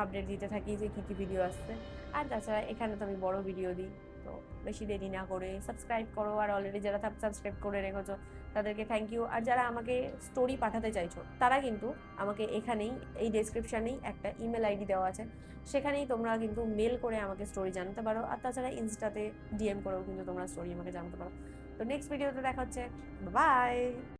আপডেট দিতে থাকি যে কী কী ভিডিও আসছে। আর তাছাড়া এখানে তো আমি বড় ভিডিও দিই, তো বেশি দেরি না করে সাবস্ক্রাইব করো, আর অলরেডি যারা সাবস্ক্রাইব করে রেখেছো তাদেরকে থ্যাংক ইউ। আর যারা আমাকে স্টোরি পাঠাতে চাইছো তারা কিন্তু আমাকে এখানেই এই ডেসক্রিপশানেই একটা ইমেল আইডি দেওয়া আছে, সেখানেই তোমরা কিন্তু মেল করে আমাকে স্টোরি জানতে পারো। আর তাছাড়া ইনস্টাতে ডিএম করেও কিন্তু তোমরা স্টোরি আমাকে জানতে পারো। তো নেক্সট ভিডিওতে দেখা হচ্ছে, বাই।